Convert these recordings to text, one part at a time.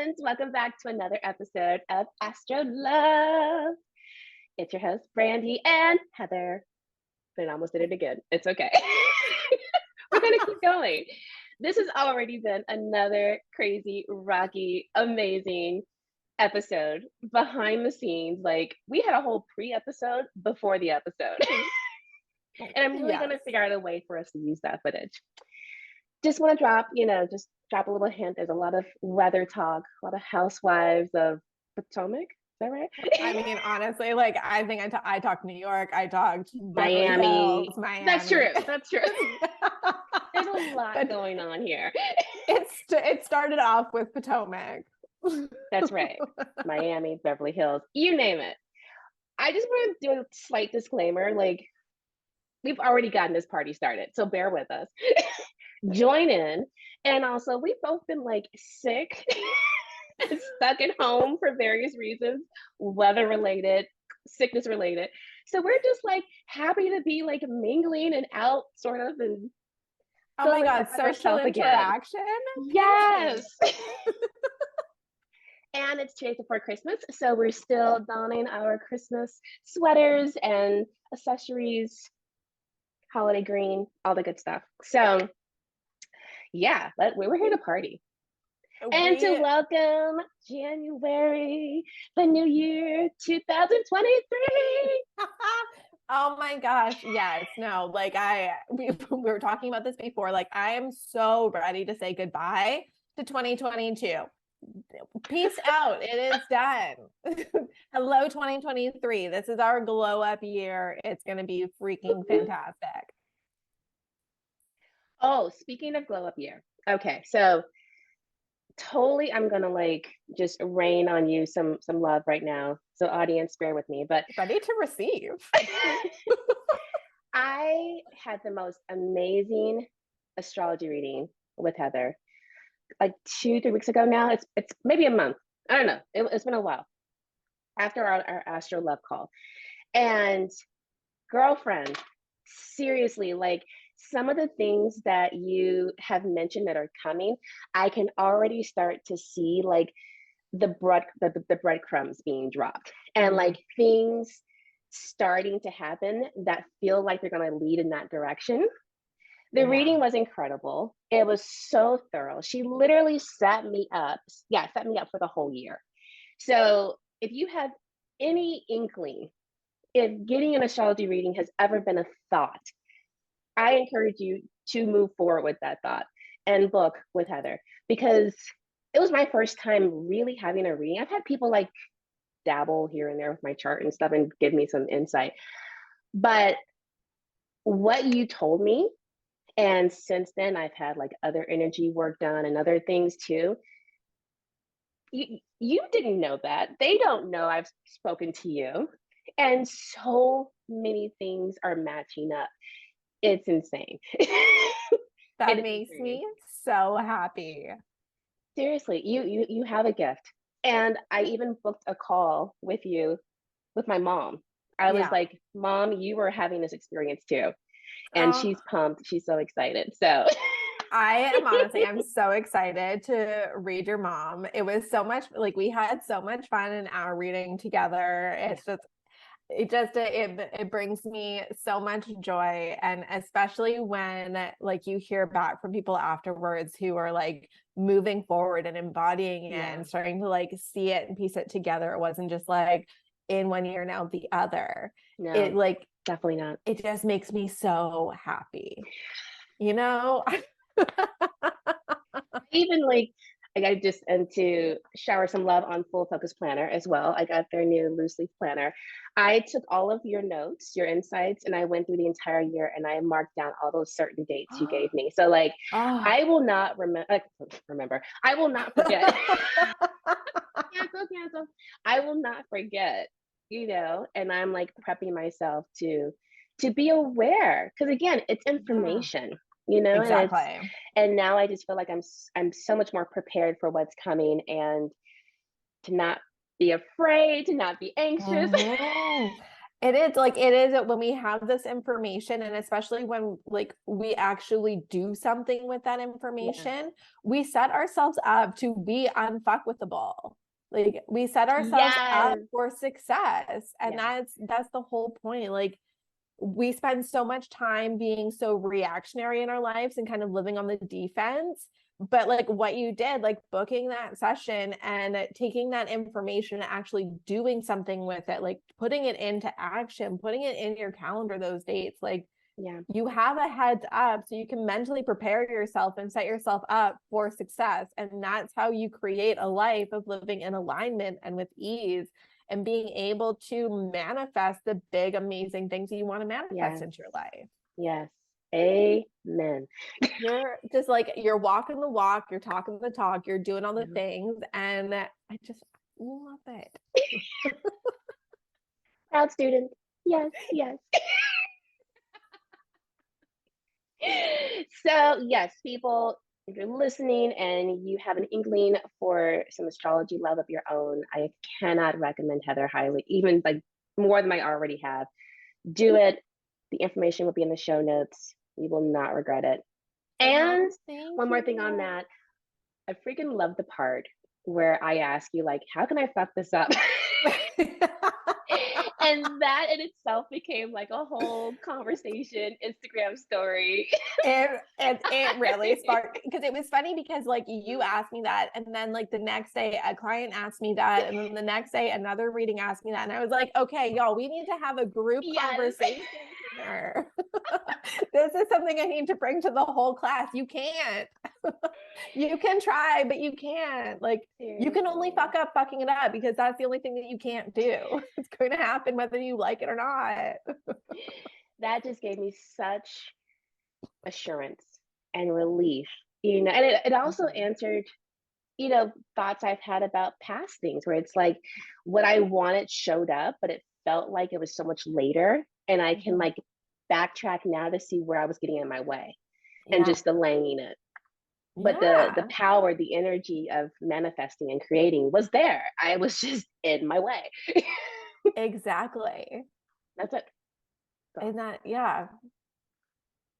friends. Welcome back to another episode of AstroLove. It's your host, Brandi and Heather. But I almost did it again. It's okay. We're going to keep going. This has already been another crazy, rocky, amazing episode behind the scenes. Like, we had a whole pre-episode before the episode. And I'm really going to figure out a way for us to use that footage. Just want to drop a little hint. There's a lot of weather talk, a lot of housewives of Potomac. Is that right? I mean, honestly, like, I think I talked New York, I talked Miami. Miami. That's true. There's a lot going on here. It started off with Potomac. That's right. Miami, Beverly Hills, you name it. I just want to do a slight disclaimer. Like, we've already gotten this party started, so bear with us. Join in. And also, we've both been like sick and stuck at home for various reasons, weather related, sickness related. So we're just like happy to be like mingling and out sort of. And oh my God, social interaction. Yes. And it's 2 days before Christmas. So we're still donning our Christmas sweaters and accessories, holiday green, all the good stuff. So yeah, we were here to party. And to welcome January, the new year, 2023. Oh my gosh. Yes. No, like we were talking about this before. Like, I am so ready to say goodbye to 2022. Peace out. It is done. Hello, 2023. This is our glow up year. It's going to be freaking fantastic. Oh, speaking of glow up year. Okay, so totally I'm gonna like just rain on you some love right now. So audience, bear with me. But ready to receive. I had the most amazing astrology reading with Heather like 2-3 weeks ago now. It's maybe a month. I don't know. It's been a while. After our Astro Love call. And girlfriend, seriously, like some of the things that you have mentioned that are coming, I can already start to see like the breadcrumbs being dropped and like things starting to happen that feel like they're going to lead in that direction. The reading was incredible. It was so thorough. She literally set me up for the whole year. So if you have any inkling, if getting an astrology reading has ever been a thought, I encourage you to move forward with that thought and book with Heather, because it was my first time really having a reading. I've had people like dabble here and there with my chart and stuff and give me some insight. But what you told me, and since then I've had like other energy work done and other things too. You didn't know that. They don't know I've spoken to you. And so many things are matching up. It's insane. That makes me so happy. Seriously, you have a gift. And I even booked a call with you, with my mom. I was like, Mom, you are having this experience too. And she's pumped. She's so excited. So I'm so excited to read your mom. It was so much, like, we had so much fun in our reading together. It brings me so much joy. And especially when like you hear back from people afterwards who are like moving forward and embodying it and starting to like see it and piece it together. It wasn't just like in one ear and out the other. No, it like definitely not. It just makes me so happy, you know. Even like I just, and to shower some love on Full Focus Planner as well. I got their new loose leaf planner. I took all of your notes, your insights, and I went through the entire year and I marked down all those certain dates you gave me. So like, I will not remember. I will not forget. Cancel. I will not forget, you know, and I'm like prepping myself to be aware. Because again, it's information. You know, exactly. And now I just feel like I'm so much more prepared for what's coming, and to not be afraid, to not be anxious. It is like, it is when we have this information, and especially when like we actually do something with that information, we set ourselves up to be unfuckwithable. Like we set ourselves up Yes. for success. And Yes. that's the whole point. Like we spend so much time being so reactionary in our lives and kind of living on the defense. But like what you did, like booking that session and taking that information and actually doing something with it, like putting it into action, putting it in your calendar, those dates, like Yeah. you have a heads up so you can mentally prepare yourself and set yourself up for success. And that's how you create a life of living in alignment and with ease and being able to manifest the big, amazing things that you want to manifest Yes. into your life. Yes. Amen. You're just like, you're walking the walk, you're talking the talk, you're doing all the Yeah. things. And I just love it. Proud student. Yes. Yes. So yes, people, if you're listening and you have an inkling for some astrology love of your own, I cannot recommend Heather highly, even like more than I already have. Do it. The information will be in the show notes. You will not regret it. And one more thing on that, I freaking love the part where I ask you, like, how can I fuck this up? And that in itself became like a whole conversation, Instagram story. It really sparked, because it was funny because like you asked me that, and then like the next day a client asked me that, and then the next day another reading asked me that, and I was like, okay, y'all, we need to have a group conversation here. This is something I need to bring to the whole class. You can't. You can try, but you can't. Like you can only fuck up fucking it up, because that's the only thing that you can't do. It's going to happen whether you like it or not. That just gave me such assurance and relief, and it also answered, thoughts I've had about past things where it's like what I wanted showed up, but it felt like it was so much later. And I can like backtrack now to see where I was getting in my way and just delaying it. But the power, the energy of manifesting and creating was there. I was just in my way. Exactly. That's it. And that, yeah.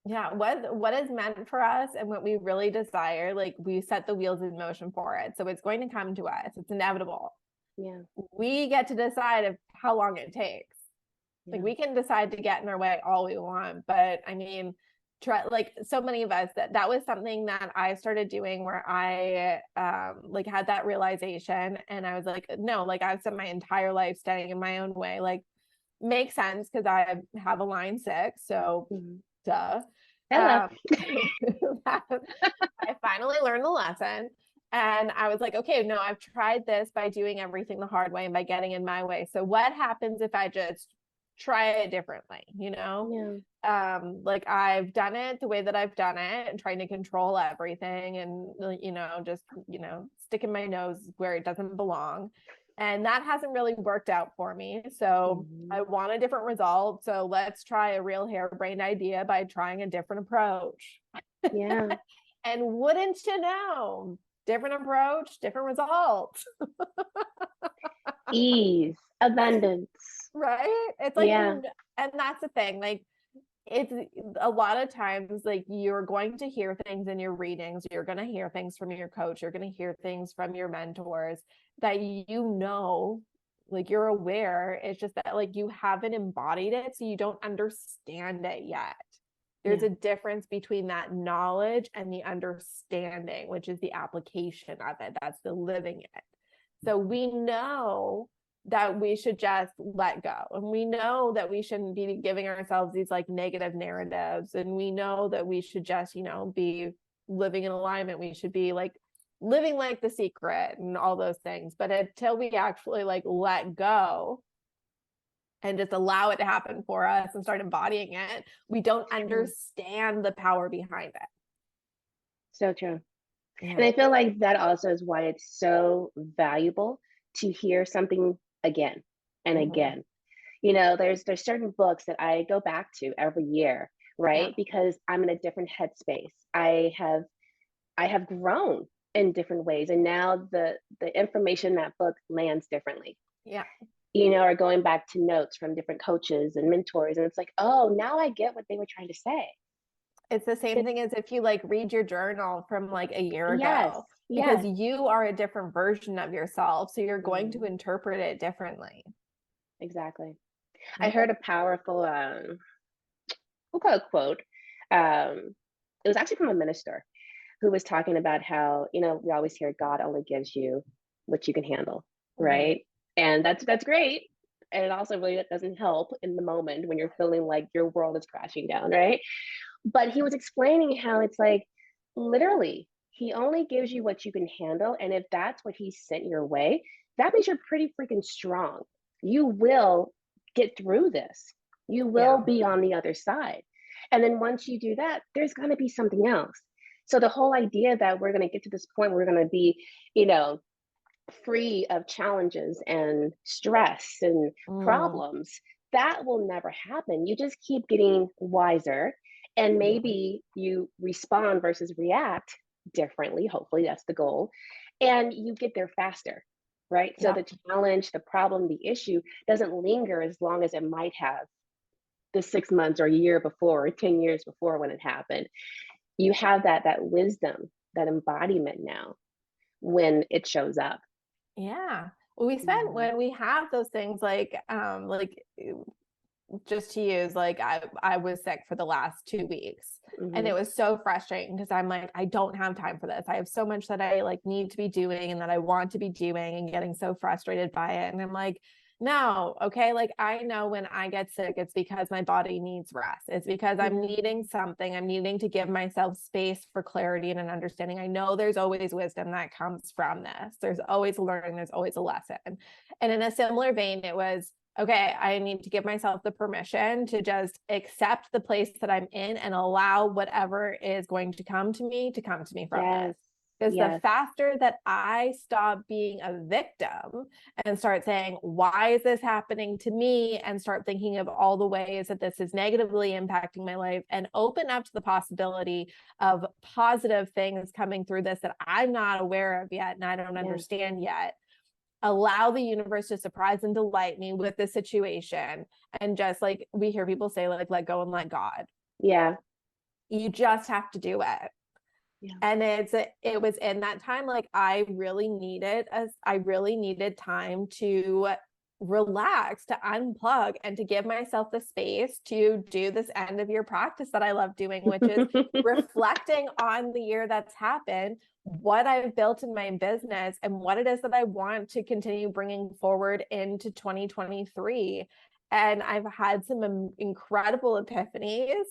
What is meant for us and what we really desire, like we set the wheels in motion for it. So it's going to come to us. It's inevitable. Yeah. We get to decide of how long it takes. Like we can decide to get in our way all we want, but I mean, like so many of us, that was something that I started doing, where I like had that realization, and I was like, no, like I've spent my entire life standing in my own way. Like makes sense because I have a line 6, so duh. Hello. I finally learned the lesson, and I was like, okay, no, I've tried this by doing everything the hard way and by getting in my way. So what happens if I just try it differently, like I've done it the way that I've done it and trying to control everything and just sticking my nose where it doesn't belong, and that hasn't really worked out for me. So I want a different result, so let's try a real harebrained idea by trying a different approach. Yeah. And wouldn't you know, different approach, different results. Ease, abundance. Right? It's like, Yeah. and that's the thing, like it's a lot of times like you're going to hear things in your readings, you're going to hear things from your coach, you're going to hear things from your mentors that like you're aware. It's just that like you haven't embodied it, so you don't understand it yet. There's a difference between that knowledge and the understanding, which is the application of it. That's the living it. So we know that we should just let go, and we know that we shouldn't be giving ourselves these like negative narratives, and we know that we should just be living in alignment. We should be like living like The Secret and all those things. But until we actually like let go and just allow it to happen for us and start embodying it, we don't understand the power behind it. So true. And I feel like that also is why it's so valuable to hear something again and again. There's certain books that I go back to every year, right? Because I'm in a different headspace. I have grown in different ways, and now the information in that book lands differently. or going back to notes from different coaches and mentors. And it's like, oh, now I get what they were trying to say. It's the same thing as if you like read your journal from like a year Yes. ago, because Yes. you are a different version of yourself. So you're going to Mhm. interpret it differently. Exactly. I Yeah. heard a powerful, we'll call it quote. It was actually from a minister who was talking about how, we always hear God only gives you what you can handle, Mhm. right? And that's great. And it also really doesn't help in the moment when you're feeling like your world is crashing down, right? But he was explaining how it's like literally he only gives you what you can handle. And if that's what he sent your way, that means you're pretty freaking strong. You will get through this. You will Yeah. be on the other side. And then once you do that, there's going to be something else. So the whole idea that we're going to get to this point where we're going to be, you know, free of challenges and stress and Mm. problems, that will never happen. You just keep getting wiser, and maybe you respond versus react differently. Hopefully, that's the goal. And you get there faster, right? So Yeah. the challenge, the problem, the issue doesn't linger as long as it might have the 6 months or a year before or 10 years before when it happened. You have that wisdom, that embodiment now when it shows up. Yeah. Well, we spent Mhm. when we have those things just to use, like I was sick for the last 2 weeks, and it Mhm. was so frustrating because I'm like, I don't have time for this. I have so much that I like need to be doing and that I want to be doing, and getting so frustrated by it. And I'm like, no, okay, like I know when I get sick, it's because my body needs rest. It's because I'm Yeah. needing something. I'm needing to give myself space for clarity and an understanding. I know there's always wisdom that comes from this. There's always learning, there's always a lesson. And in a similar vein, it was okay, I need to give myself the permission to just accept the place that I'm in and allow whatever is going to come to me from Yes. this. Because the Yes. faster that I stop being a victim and start saying, why is this happening to me? And start thinking of all the ways that this is negatively impacting my life, and open up to the possibility of positive things coming through this that I'm not aware of yet and I don't Yeah. understand yet. Allow the universe to surprise and delight me with the situation. And just like we hear people say, like, let go and let God. Yeah. You just have to do it. Yeah. And it was in that time, like I really needed time to relax, to unplug, and to give myself the space to do this end of year practice that I love doing, which is reflecting on the year that's happened, what I've built in my business, and what it is that I want to continue bringing forward into 2023. And I've had some incredible epiphanies,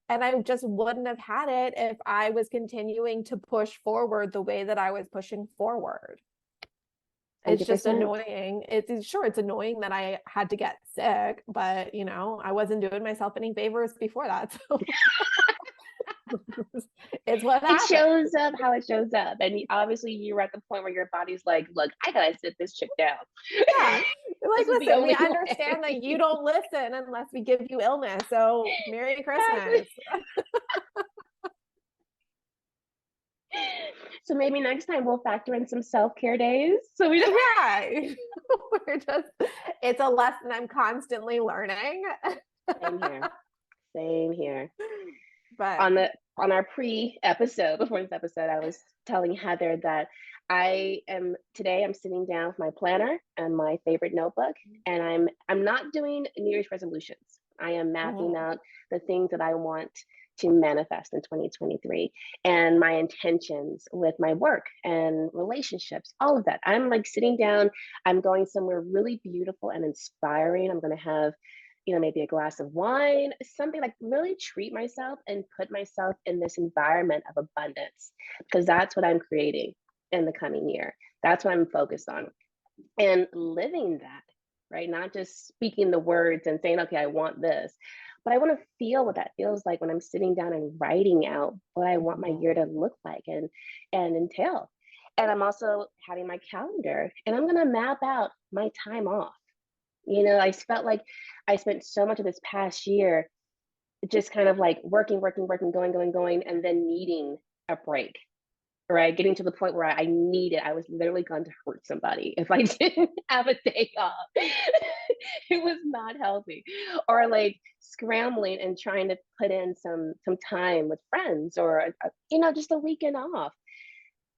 and I just wouldn't have had it if I was continuing to push forward the way that I was pushing forward. It's just 100%. annoying. It's annoying that I had to get sick, but I wasn't doing myself any favors before that. So it's what It happened. shows up how it shows up. And obviously, you're at the point where your body's like, look, I got to sit this chick down. Yeah. Like, This is the listen, we only understand way. that you don't listen unless we give you illness. So Merry Exactly. Christmas. So maybe next time we'll factor in some self-care days. So we don't. Yeah. It's a lesson I'm constantly learning. Same here. Same here. But On our pre-episode, before this episode, I was telling Heather that I'm sitting down with my planner and my favorite notebook, and I'm not doing New Year's resolutions. I am mapping mhm. out the things that I want to manifest in 2023, and my intentions with my work and relationships, all of that. I'm like sitting down, I'm going somewhere really beautiful and inspiring. I'm going to have maybe a glass of wine, something like really treat myself and put myself in this environment of abundance, because that's what I'm creating in the coming year. That's what I'm focused on, and living that, right? Not just speaking the words and saying, okay, I want this, but I want to feel what that feels like when I'm sitting down and writing out what I want my Mhm. year to look like and entail. And I'm also having my calendar, and I'm going to map out my time off. I felt like I spent so much of this past year just kind of like working, working, working, going, going, going, and then needing a break, right? Getting to the point where I was literally going to hurt somebody if I didn't have a day off. It was not healthy. Or like scrambling and trying to put in some time with friends or just a weekend off.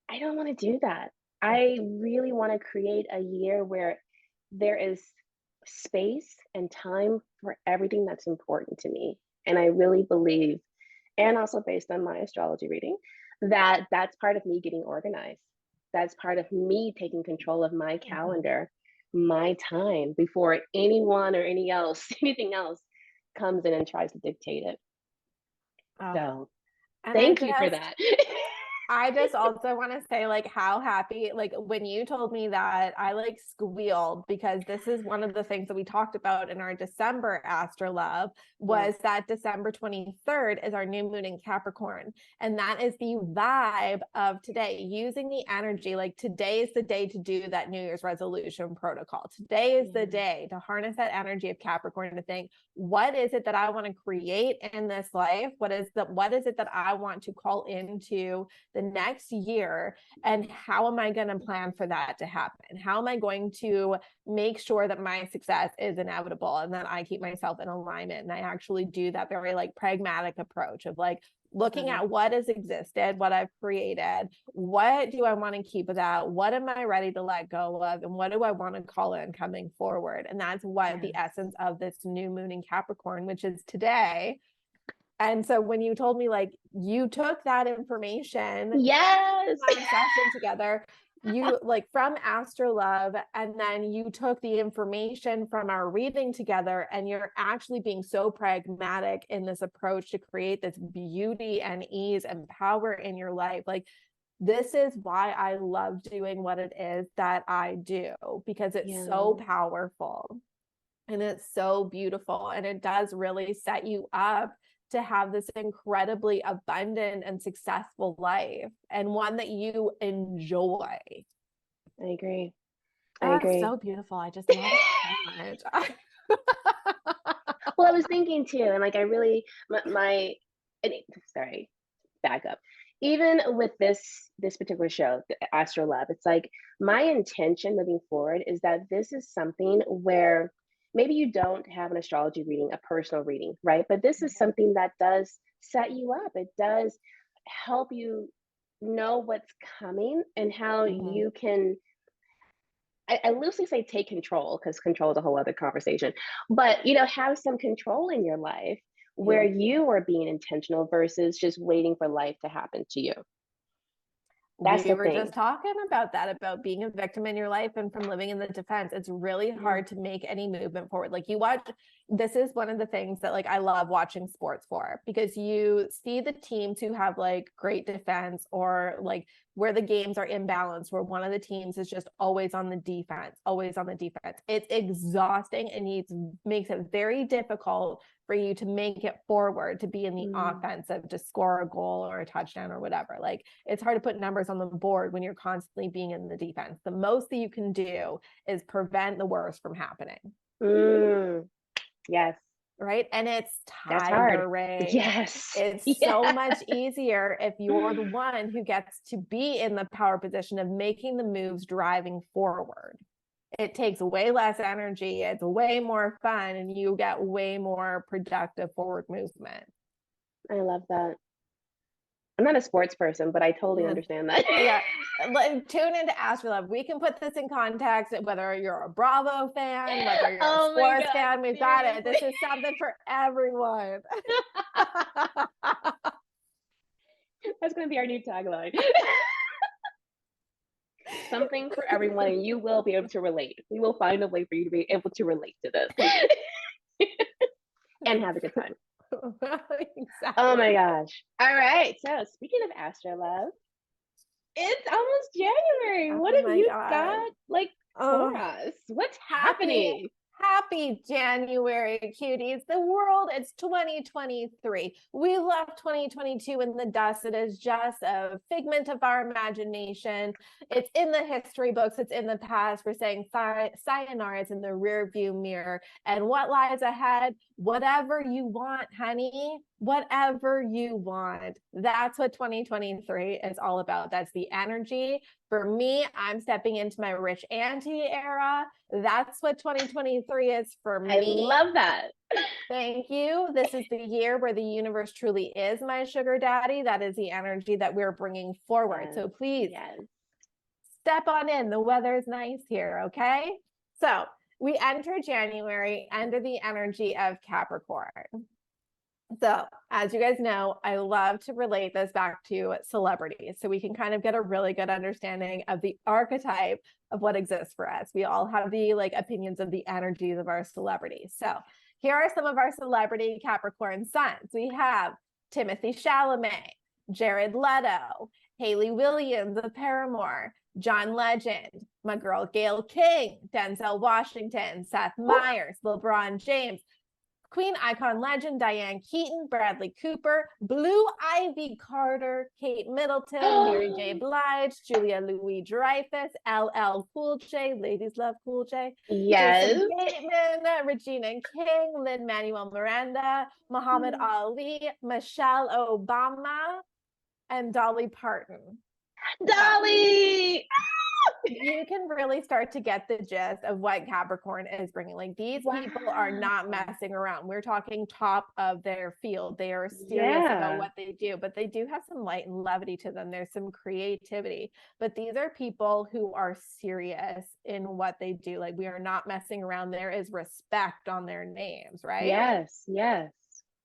I don't want to do that. I really want to create a year where there is space and time for everything that's important to me. And I really believe, and also based on my astrology reading, that that's part of me getting organized. That's part of me taking control of my Mhm. calendar, my time before anyone or anything else comes in and tries to dictate it. Oh, So and thank you for that. I just also want to say like how happy, like when you told me that, I like squealed because this is one of the things that we talked about in our December AstroLove Yeah. was that December 23rd is our new moon in Capricorn. And that is the vibe of today, using the energy. Like today is the day to do that New Year's resolution protocol. Today is the Yeah. day to harness that energy of Capricorn to think, what is it that I want to create in this life? What is it that I want to call into the next year, and how am I going to plan for that to happen? How am I going to make sure that my success is inevitable and that I keep myself in alignment? And I actually do that very like pragmatic approach of like looking at what has existed, what I've created, what do I want to keep of that? What am I ready to let go of? And what do I want to call in coming forward? And that's what the essence of this new moon in Capricorn, which is today. And so when you told me like you took that information Yes. our session together, you like from AstroLove, and then you took the information from our reading together, and you're actually being so pragmatic in this approach to create this beauty and ease and power in your life. Like this is why I love doing what it is that I do, because it's so Yeah. powerful and it's so beautiful, and it does really set you up to have this incredibly abundant and successful life, and one that you enjoy. I agree. I Oh, it's agree. so beautiful. I just love it so much. Well, I was thinking too, and like I really my sorry, back up. Even with this particular show, the Astro Lab, it's like my intention moving forward is that this is something where maybe you don't have an astrology reading, a personal reading, right? But this is something that does set you up. It does help you know what's coming and how Mhm. you can I loosely say take control because control is a whole other conversation. But have some control in your life where Yeah. you are being intentional versus just waiting for life to happen to you. That's We the were just thing. talking about that, about being a victim in your life and from living in the defense. It's really Yeah. hard to make any movement forward. Like you watch, this is one of the things that like I love watching sports for, because you see the teams who have like great defense, or like where the games are imbalanced, where one of the teams is just always on the defense, always on the defense. It's exhausting, and it makes it very difficult for you to make it forward, to be in the Mm. offensive, to score a goal or a touchdown or whatever. Like it's hard to put numbers on the board when you're constantly being in the defense. The most that you can do is prevent the worst from happening. Mm. Yes. Right. And it's That's hard. tiring. Yes. It's so Yeah. much easier if you're the one who gets to be in the power position of making the moves, driving forward. It takes way less energy. It's way more fun, and you get way more productive forward movement. I love that. I'm not a sports person, but I totally Yeah. understand that. Yeah, tune into AstroLove. We can put this in context, whether you're a Bravo fan, whether you're a Oh my sports God, fan, we've got it. This seriously. is something for everyone. That's going to be our new tagline. Something for everyone, and you will be able to relate. We will find a way for you to be able to relate to this and have a good time. Oh my Exactly. gosh. All right. So, speaking of Astrolove, it's almost January. Oh What have my you God. got like for Oh, us? What's happy happening? happy January, cuties. The world, it's 2023. We left 2022 in the dust. It is just a figment of our imagination. It's in the history books, it's in the past. We're saying sayonara, it's in the rear view mirror. And what lies ahead? Whatever you want, honey. Whatever you want. That's what 2023 is all about. That's the energy For me, I'm stepping into my rich auntie era. That's what 2023 is for me. I love that. Thank you. This is the year where the universe truly is my sugar daddy. That is the energy that we're bringing forward. Yes. So please Yes. step on in. The weather is nice here. Okay. So we enter January under the energy of Capricorn. So, as you guys know, I love to relate this back to celebrities so we can kind of get a really good understanding of the archetype of what exists for us. We all have the like opinions of the energies of our celebrities. So, here are some of our celebrity Capricorn sons. We have Timothy Chalamet, Jared Leto, Hayley Williams of Paramore, John Legend, my girl Gayle King, Denzel Washington, Seth Meyers, LeBron James, Queen icon legend Diane Keaton, Bradley Cooper, Blue Ivy Carter, Kate Middleton, Mary J. Blige, Julia Louis-Dreyfus, LL Cool J, ladies love Cool J, Yes. Jason Bateman, Regina King, Lin-Manuel Miranda, Muhammad Ali, Michelle Obama, and Dolly Parton. Dolly! You can really start to get the gist of what Capricorn is bringing. Like these people are not messing around. We're talking top of their field. They are serious about what they do, but they do have some light and levity to them. There's some creativity, but these are people who are serious in what they do. Like we are not messing around. There is respect on their names, right? Yes, yes.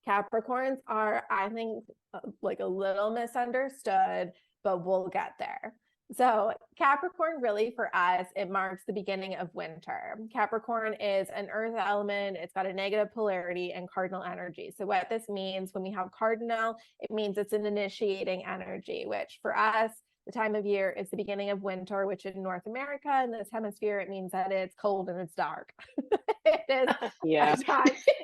Capricorns are, I think, like a little misunderstood, but we'll get there. So Capricorn really for us, it marks the beginning of winter. Capricorn is an earth element. It's got a negative polarity and cardinal energy. So what this means when we have cardinal, it means it's an initiating energy, which for us, the time of year is the beginning of winter, which in North America, in this hemisphere, it means that it's cold and it's dark. It is Yeah.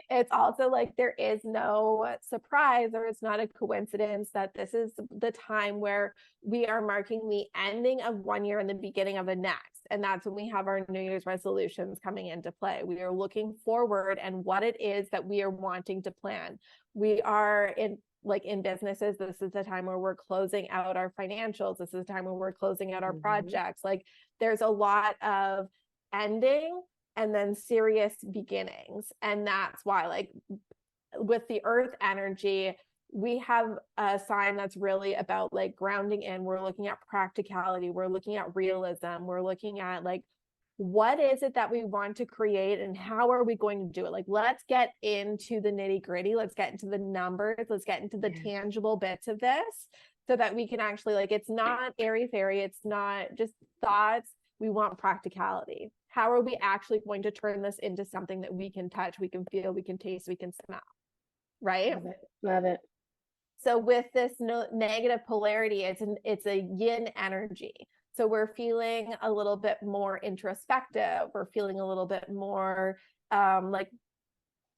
It's also like there is no surprise or it's not a coincidence that this is the time where we are marking the ending of one year and the beginning of the next. And that's when we have our New Year's resolutions coming into play. We are looking forward and what it is that we are wanting to plan. We are in businesses, this is the time where we're closing out our financials. This is the time where we're closing out our projects. Like there's a lot of ending and then serious beginnings. And that's why, like with the earth energy, we have a sign that's really about like grounding in. We're looking at practicality. We're looking at realism. We're looking at like, what is it that we want to create and how are we going to do it? Like, let's get into the nitty gritty. Let's get into the numbers. Let's get into the tangible bits of this so that we can actually like, it's not airy fairy. It's not just thoughts. We want practicality. How are we actually going to turn this into something that we can touch, we can feel, we can taste, we can smell, right? Love it. Love it. So with this negative polarity, it's a yin energy. So we're feeling a little bit more introspective. We're feeling a little bit more like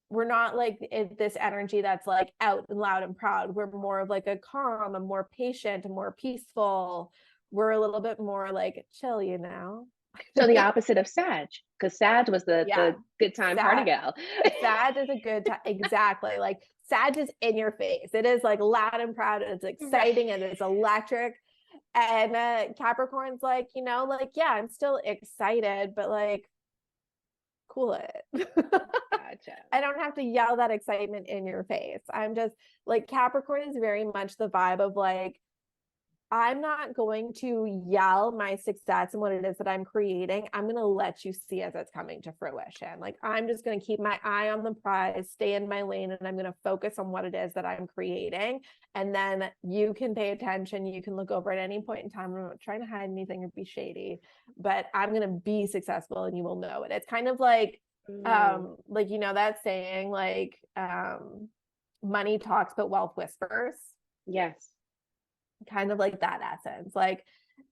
we're not like this energy that's like out and loud and proud. We're more of like a calm, a more patient, a more peaceful. We're a little bit more like chill, you know? So the opposite of Sag, because Sag was the good time party gal. Sag is a good time. Exactly. Like Sag is in your face. It is like loud and proud. And it's exciting and it's electric. And Capricorn's like, you know, like, yeah, I'm still excited, but like, cool it. Gotcha. I don't have to yell that excitement in your face. I'm just like, Capricorn is very much the vibe of like, I'm not going to yell my success and what it is that I'm creating. I'm going to let you see as it's coming to fruition. Like, I'm just going to keep my eye on the prize, stay in my lane, and I'm going to focus on what it is that I'm creating. And then you can pay attention. You can look over at any point in time. I'm not trying to hide anything or be shady, but I'm going to be successful and you will know it. It's kind of like, you know, that saying, like, money talks, but wealth whispers. Yes. Kind of like that essence. Like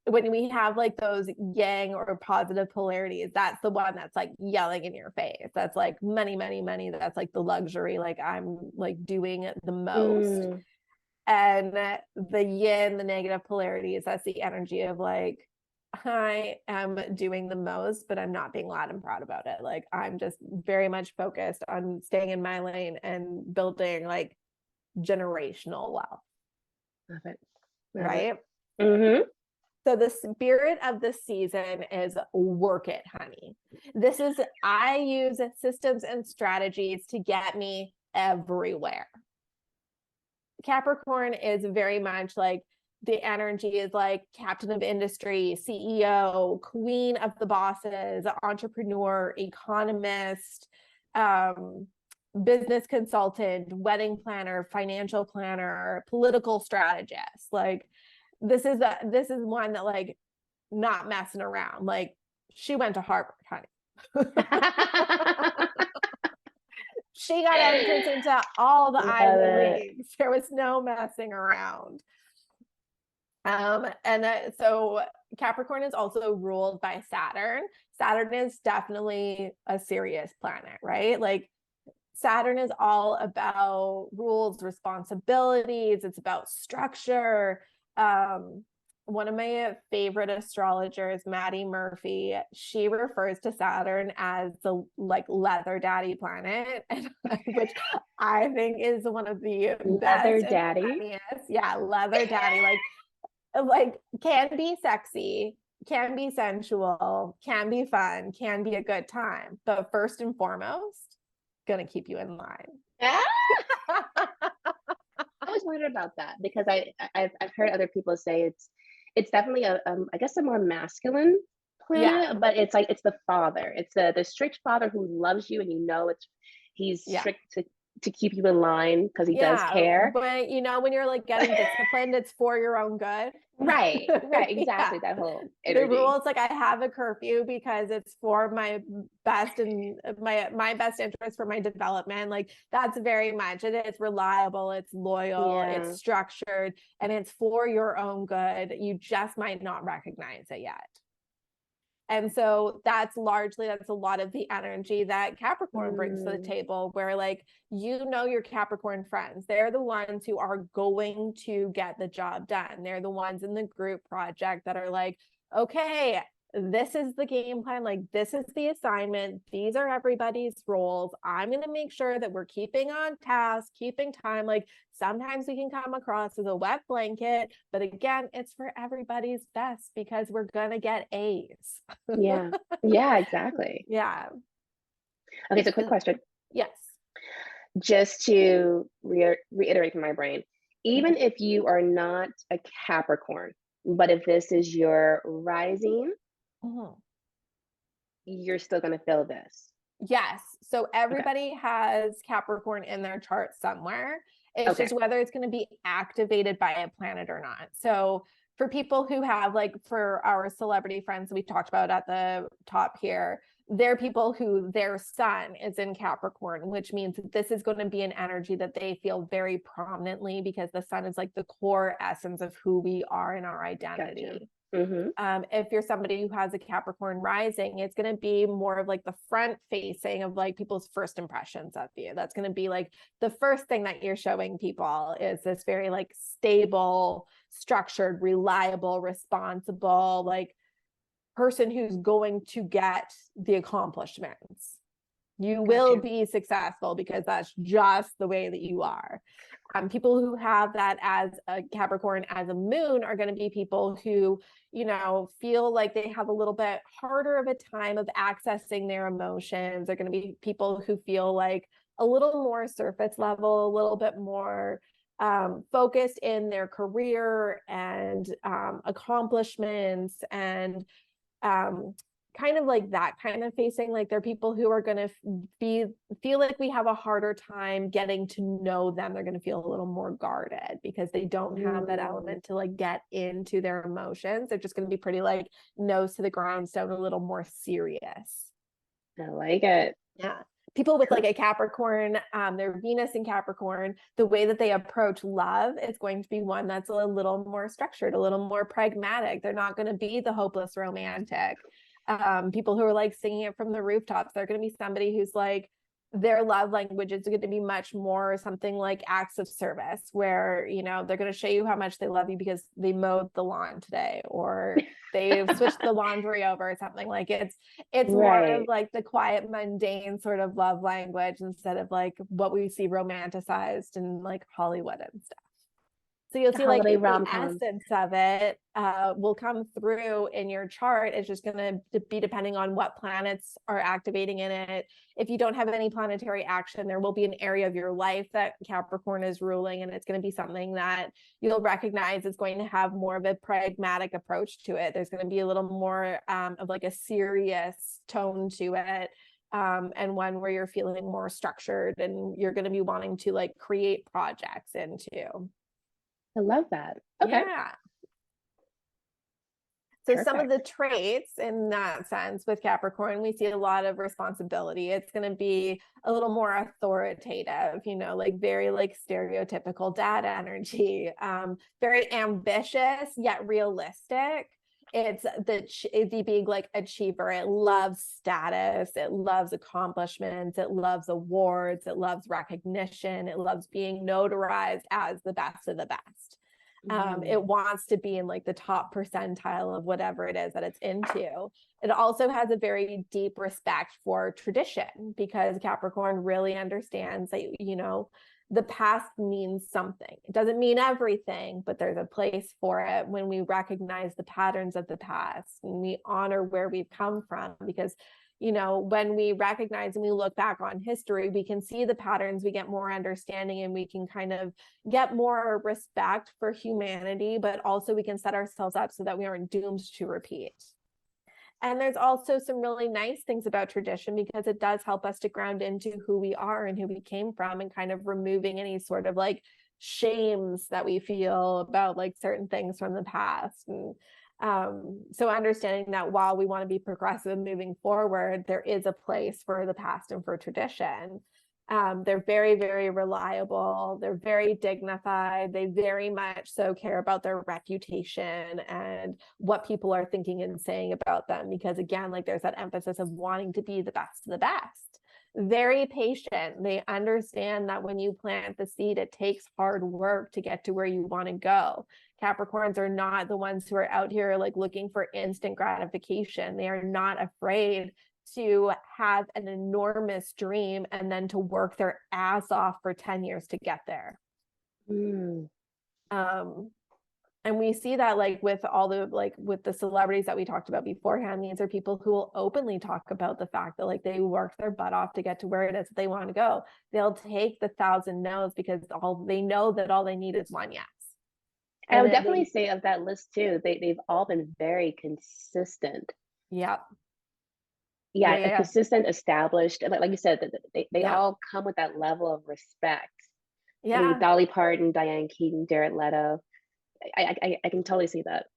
when we have like those yang or positive polarities, that's the one that's like yelling in your face. That's like money, money, money. That's like the luxury. Like I'm like doing the most. And the yin, the negative polarities, that's the energy of like, I am doing the most, but I'm not being loud and proud about it. Like I'm just very much focused on staying in my lane and building like generational wealth. Love it. Right? So the spirit of the season is work it, honey. I use systems and strategies to get me everywhere. Capricorn is very much like the energy is like captain of industry, CEO, queen of the bosses, entrepreneur, economist, business consultant, wedding planner, financial planner, political strategist. Like this is one that like not messing around. Like she went to Harvard, honey. She got entrance into all the Ivy Leagues. There was no messing around. So Capricorn is also ruled by Saturn. Saturn is definitely a serious planet, right? Like Saturn is all about rules, responsibilities. It's about structure. One of my favorite astrologers, Maddie Murphy, she refers to Saturn as the like leather daddy planet, which I think is one of the leather best daddy. Yeah, leather daddy, like can be sexy, can be sensual, can be fun, can be a good time, but first and foremost, gonna keep you in line. I always wondered about that because I've heard other people say it's definitely I guess a more masculine planet, but it's like it's the father. It's the strict father who loves you, and you know he's strict to keep you in line because he does care. But you know, when you're like getting disciplined, it's for your own good. Right, exactly. That whole energy. The rule is like I have a curfew because it's for my best and my best interest for my development. Like that's very much it. It's reliable, it's loyal, it's structured, and it's for your own good. You just might not recognize it yet. And so that's a lot of the energy that Capricorn brings to the table, where like, you know, your Capricorn friends, they're the ones who are going to get the job done. They're the ones in the group project that are like, okay, this is the game plan. Like, this is the assignment. These are everybody's roles. I'm going to make sure that we're keeping on task, keeping time. Like sometimes we can come across as a wet blanket, but again, it's for everybody's best because we're going to get A's. Yeah, exactly. Yeah. Okay, so quick question. Yes. Just to reiterate from my brain, even if you are not a Capricorn, but if this is your rising, you're still going to feel this. Yes. So everybody has Capricorn in their chart somewhere. It's just whether it's going to be activated by a planet or not. So for people who have, like, for our celebrity friends we talked about at the top here, they're people who their sun is in Capricorn, which means that this is going to be an energy that they feel very prominently because the sun is like the core essence of who we are in our identity. Gotcha. If you're somebody who has a Capricorn rising, it's going to be more of like the front facing of like people's first impressions of you. That's going to be like the first thing that you're showing people is this very like stable, structured, reliable, responsible, like person who's going to get the accomplishments. You will be successful because that's just the way that you are. People who have that as a Capricorn as a moon are going to be people who, you know, feel like they have a little bit harder of a time of accessing their emotions. They're going to be people who feel like a little more surface level, a little bit more focused in their career and accomplishments and kind of like that kind of facing. Like they're people who are going to feel like we have a harder time getting to know them. They're going to feel a little more guarded because they don't have that element to like get into their emotions. They're just going to be pretty like nose to the grindstone, a little more serious. I like it. Yeah. People with like a Capricorn, their Venus in Capricorn, the way that they approach love is going to be one that's a little more structured, a little more pragmatic. They're not going to be the hopeless romantic. People who are like singing it from the rooftops, they're going to be somebody who's like, their love language is going to be much more something like acts of service, where, you know, they're going to show you how much they love you because they mowed the lawn today or they've switched the laundry over or something. Like it's more of like the quiet, mundane sort of love language instead of like what we see romanticized in like Hollywood and stuff. So you'll see like holiday the rom-com. essence of it will come through in your chart. It's just going to be depending on what planets are activating in it. If you don't have any planetary action, there will be an area of your life that Capricorn is ruling, and it's going to be something that you'll recognize is going to have more of a pragmatic approach to it. There's going to be a little more of like a serious tone to it. And one where you're feeling more structured and you're going to be wanting to like create projects into. I love that. Okay. Yeah. So Perfect. some of the traits in that sense with Capricorn, we see a lot of responsibility. It's going to be a little more authoritative, you know, like very like stereotypical dad energy, very ambitious yet realistic. It's the big like achiever. It loves status. It loves accomplishments. It loves awards. It loves recognition. It loves being notarized as the best of the best. It wants to be in like the top percentile of whatever it is that it's into. It also has a very deep respect for tradition, because Capricorn really understands that, you know, the past means something. It doesn't mean everything, but there's a place for it when we recognize the patterns of the past and we honor where we've come from. Because, you know, when we recognize and we look back on history, we can see the patterns, we get more understanding, and we can kind of get more respect for humanity, but also we can set ourselves up so that we aren't doomed to repeat. And there's also some really nice things about tradition, because it does help us to ground into who we are and who we came from, and kind of removing any sort of like shames that we feel about like certain things from the past. And so understanding that while we want to be progressive moving forward, there is a place for the past and for tradition. They're very, very reliable. They're very dignified. They very much so care about their reputation and what people are thinking and saying about them. Because again, like there's that emphasis of wanting to be the best of the best. Very patient. They understand that when you plant the seed, it takes hard work to get to where you want to go. Capricorns are not the ones who are out here like looking for instant gratification. They are not afraid to have an enormous dream and then to work their ass off for 10 years to get there. And we see that like with all the like with the celebrities that we talked about beforehand, these are people who will openly talk about the fact that like they worked their butt off to get to where it is that they want to go. They'll take the 1,000 no's because all they know that all they need is one yes. I would definitely say of that list too, they've all been very consistent. Yep. Yeah, consistent, established, and like you said, they all come with that level of respect. Yeah, I mean, Dolly Parton, Diane Keaton, Jared Leto. I can totally see that.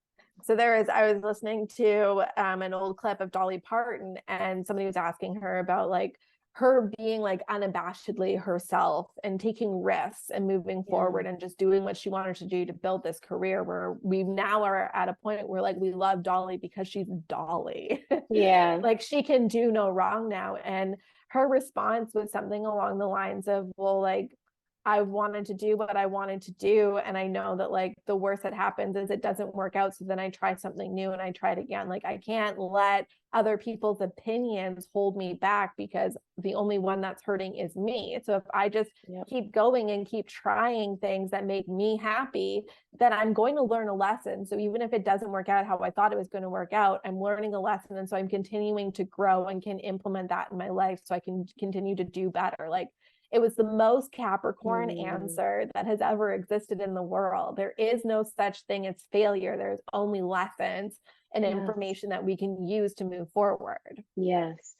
So I was listening to an old clip of Dolly Parton, and somebody was asking her about like her being like unabashedly herself and taking risks and moving forward and just doing what she wanted to do to build this career, where we now are at a point where like we love Dolly because she's Dolly. Yeah. Like she can do no wrong now. And her response was something along the lines of, well, like I wanted to do what I wanted to do. And I know that like the worst that happens is it doesn't work out. So then I try something new and I try it again. Like I can't let other people's opinions hold me back, because the only one that's hurting is me. So if I just keep going and keep trying things that make me happy, then I'm going to learn a lesson. So even if it doesn't work out how I thought it was going to work out, I'm learning a lesson. And so I'm continuing to grow and can implement that in my life so I can continue to do better. Like it was the most Capricorn answer that has ever existed in the world. There is no such thing as failure. There's only lessons and information that we can use to move forward. Yes,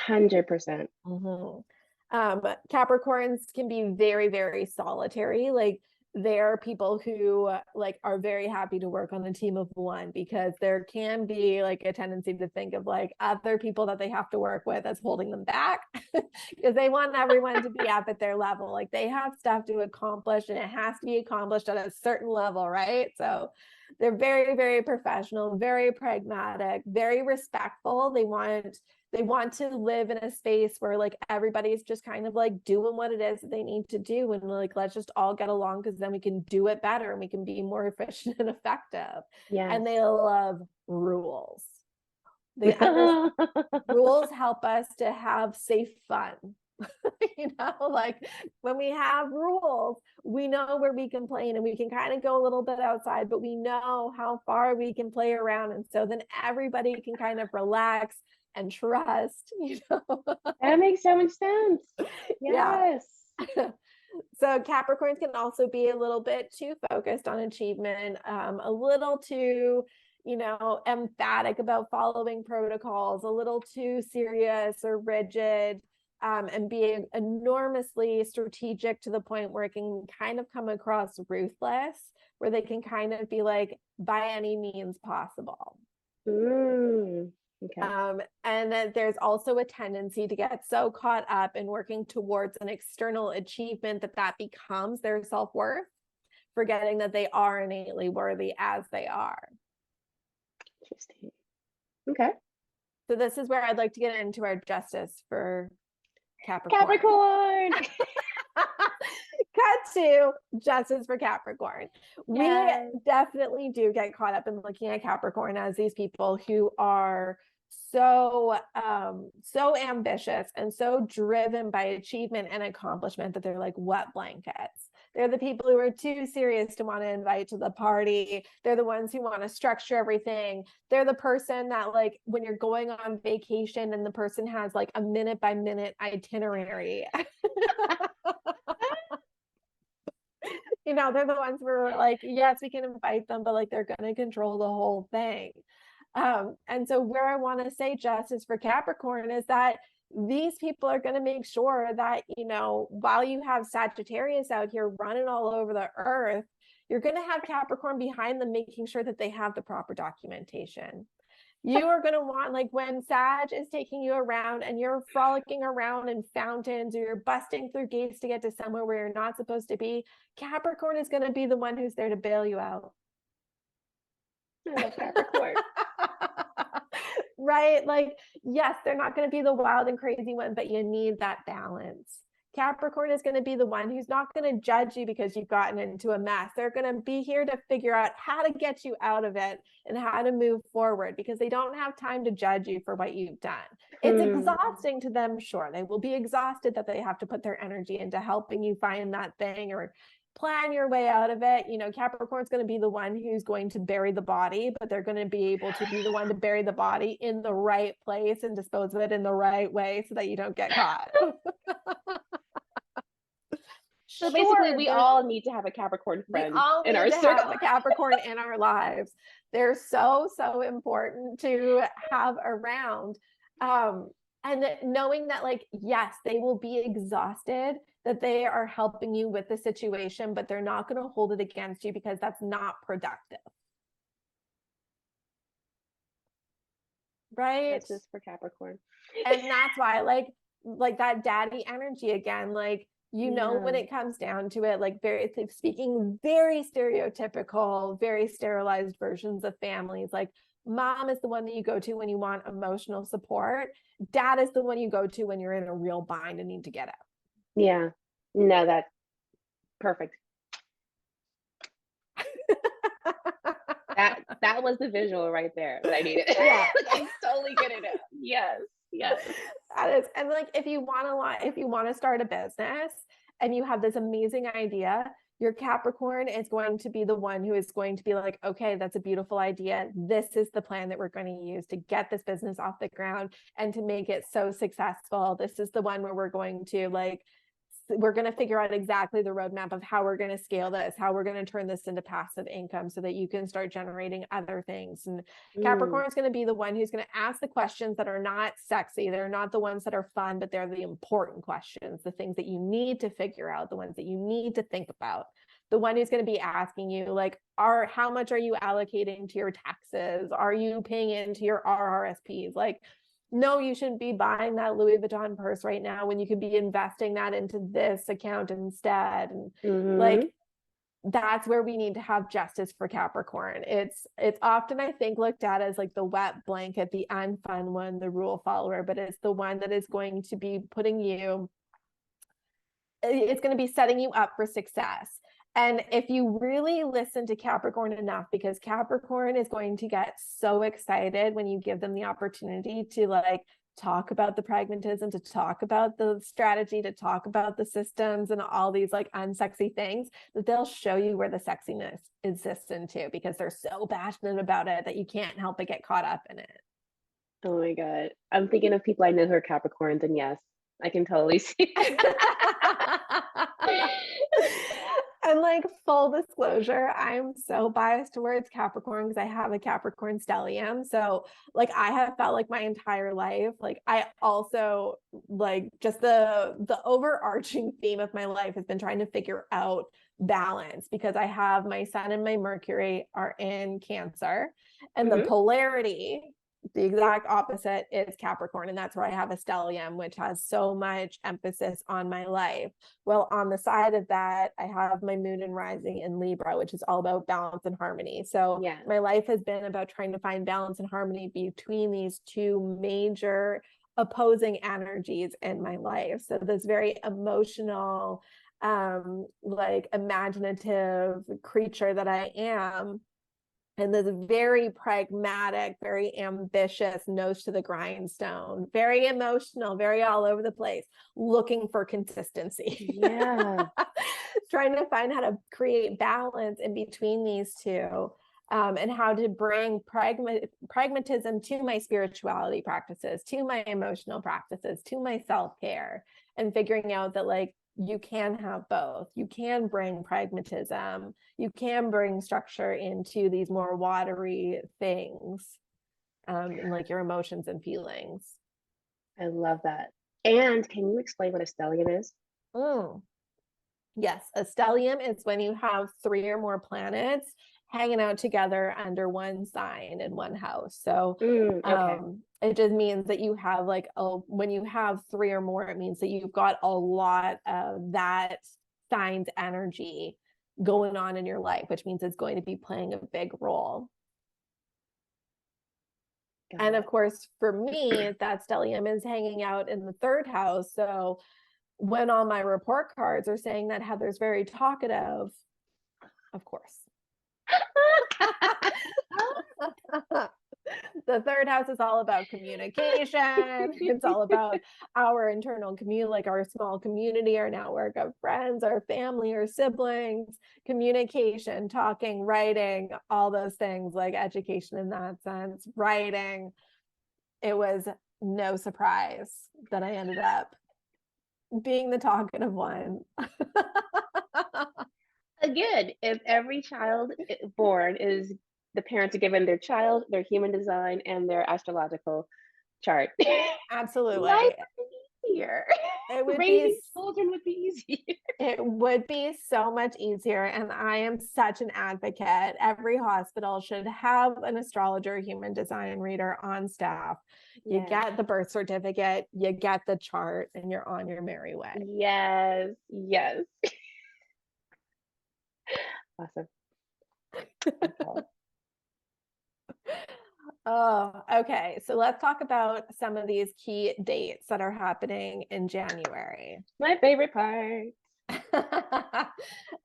100%. Capricorns can be very, very solitary. Like they're people who like are very happy to work on a team of one, because there can be like a tendency to think of like other people that they have to work with as holding them back because they want everyone to be up at their level. Like they have stuff to accomplish and it has to be accomplished at a certain level, right? So they're very, very professional, very pragmatic, very respectful. They want to live in a space where like everybody's just kind of like doing what it is that they need to do, and like let's just all get along, because then we can do it better and we can be more efficient and effective. And they love rules. Rules help us to have safe fun. You know, like when we have rules, we know where we can play and we can kind of go a little bit outside, but we know how far we can play around. And so then everybody can kind of relax and trust, you know. That makes so much sense. Yeah. Yes. So Capricorns can also be a little bit too focused on achievement, a little too, you know, emphatic about following protocols, a little too serious or rigid, and being enormously strategic to the point where it can kind of come across ruthless, where they can kind of be like, by any means possible. Okay. And then there's also a tendency to get so caught up in working towards an external achievement that becomes their self-worth, forgetting that they are innately worthy as they are. Interesting. Okay. So this is where I'd like to get into our justice for Capricorn. Capricorn. Cut to justice for Capricorn. Yes. We definitely do get caught up in looking at Capricorn as these people who are so ambitious and so driven by achievement and accomplishment that they're like wet blankets. They're the people who are too serious to want to invite to the party. They're the ones who want to structure everything. They're the person that, like, when you're going on vacation and the person has like a minute by minute itinerary. You know, they're the ones where we're like, yes, we can invite them, but like they're going to control the whole thing. And so where I want to say justice for Capricorn is that these people are going to make sure that, you know, while you have Sagittarius out here running all over the earth, you're going to have Capricorn behind them, making sure that they have the proper documentation. You are going to want, like, when Sag is taking you around and you're frolicking around in fountains or you're busting through gates to get to somewhere where you're not supposed to be, Capricorn is going to be the one who's there to bail you out. I love Capricorn. Right? Like, yes, they're not going to be the wild and crazy one, but you need that balance. Capricorn is going to be the one who's not going to judge you because you've gotten into a mess. They're going to be here to figure out how to get you out of it and how to move forward, because they don't have time to judge you for what you've done. It's exhausting to them, sure. They will be exhausted that they have to put their energy into helping you find that thing or plan your way out of it. You know, Capricorn's going to be the one who's going to bury the body, but they're going to be able to be the one to bury the body in the right place and dispose of it in the right way so that you don't get caught. So basically, we all need to have a Capricorn friend in our circle. Have a Capricorn in our lives. They're so important to have around. And knowing that, like, yes, they will be exhausted, that they are helping you with the situation, but they're not going to hold it against you because that's not productive. Right? That's just for Capricorn. And that's why, like that daddy energy again, like, you know, when it comes down to it, like, speaking very stereotypical, very sterilized versions of families, like, mom is the one that you go to when you want emotional support. Dad is the one you go to when you're in a real bind and need to get out. Yeah. No, that's perfect. That was the visual right there that I needed. Yeah. I'm totally getting it. Yes. That is. And like, if you want to start a business and you have this amazing idea, your Capricorn is going to be the one who is going to be like, okay, that's a beautiful idea. This is the plan that we're going to use to get this business off the ground and to make it so successful. This is the one where we're going to figure out exactly the roadmap of how we're going to scale this, how we're going to turn this into passive income so that you can start generating other things. And Capricorn is going to be the one who's going to ask the questions that are not sexy. They're not the ones that are fun, but they're the important questions, the things that you need to figure out, the ones that you need to think about. The one who's going to be asking you, like, how much are you allocating to your taxes? Are you paying into your RRSPs? Like, no, you shouldn't be buying that Louis Vuitton purse right now when you could be investing that into this account instead. And like, that's where we need to have justice for Capricorn. It's often, I think, looked at as like the wet blanket, the unfun one, the rule follower, but it's the one that is going to be it's going to be setting you up for success. And if you really listen to Capricorn enough, because Capricorn is going to get so excited when you give them the opportunity to, like, talk about the pragmatism, to talk about the strategy, to talk about the systems and all these like unsexy things, that they'll show you where the sexiness exists into, because they're so passionate about it that you can't help but get caught up in it. Oh my God. I'm thinking of people I know who are Capricorns, and yes, I can totally see. And like, full disclosure, I'm so biased towards Capricorn because I have a Capricorn stellium. So like, I have felt like my entire life, like I also like, just the overarching theme of my life has been trying to figure out balance, because I have my Sun and my Mercury are in Cancer, and the Mhm. polarity, the exact opposite, is Capricorn. And that's where I have a stellium, which has so much emphasis on my life. Well, on the side of that, I have my moon and rising in Libra, which is all about balance and harmony. So Yeah. my life has been about trying to find balance and harmony between these two major opposing energies in my life. So this very emotional, like imaginative creature that I am, and this very pragmatic, very ambitious, nose to the grindstone, very emotional, very all over the place, looking for consistency. Yeah. Trying to find how to create balance in between these two, and how to bring pragmatism to my spirituality practices, to my emotional practices, to my self-care, and figuring out that like, you can have both. You can bring pragmatism, you can bring structure into these more watery things, and like your emotions and feelings. I love that. And can you explain what a stellium is? Yes, a stellium is when you have 3 or more planets hanging out together under one sign in one house. So Okay. it just means that you have like when you have 3 or more, it means that you've got a lot of that sign's energy going on in your life, which means it's going to be playing a big role. And of course, for me, that stellium is hanging out in the 3rd house. So when all my report cards are saying that Heather's very talkative, of course. The 3rd house is all about communication. It's all about our internal community, like our small community, our network of friends, our family, our siblings, communication, talking, writing, all those things, like education in that sense, writing. It was no surprise that I ended up being the talkative one. Again, if every child born is, the parents are given their child, their human design, and their astrological chart, Absolutely. life would be easier. It would Raising be children would be easier. It would be so much easier. And I am such an advocate. Every hospital should have an astrologer, human design reader on staff. You Yes. get the birth certificate, you get the chart, and you're on your merry way. Yes. Yes. Awesome. Oh, okay. So let's talk about some of these key dates that are happening in January. My favorite part.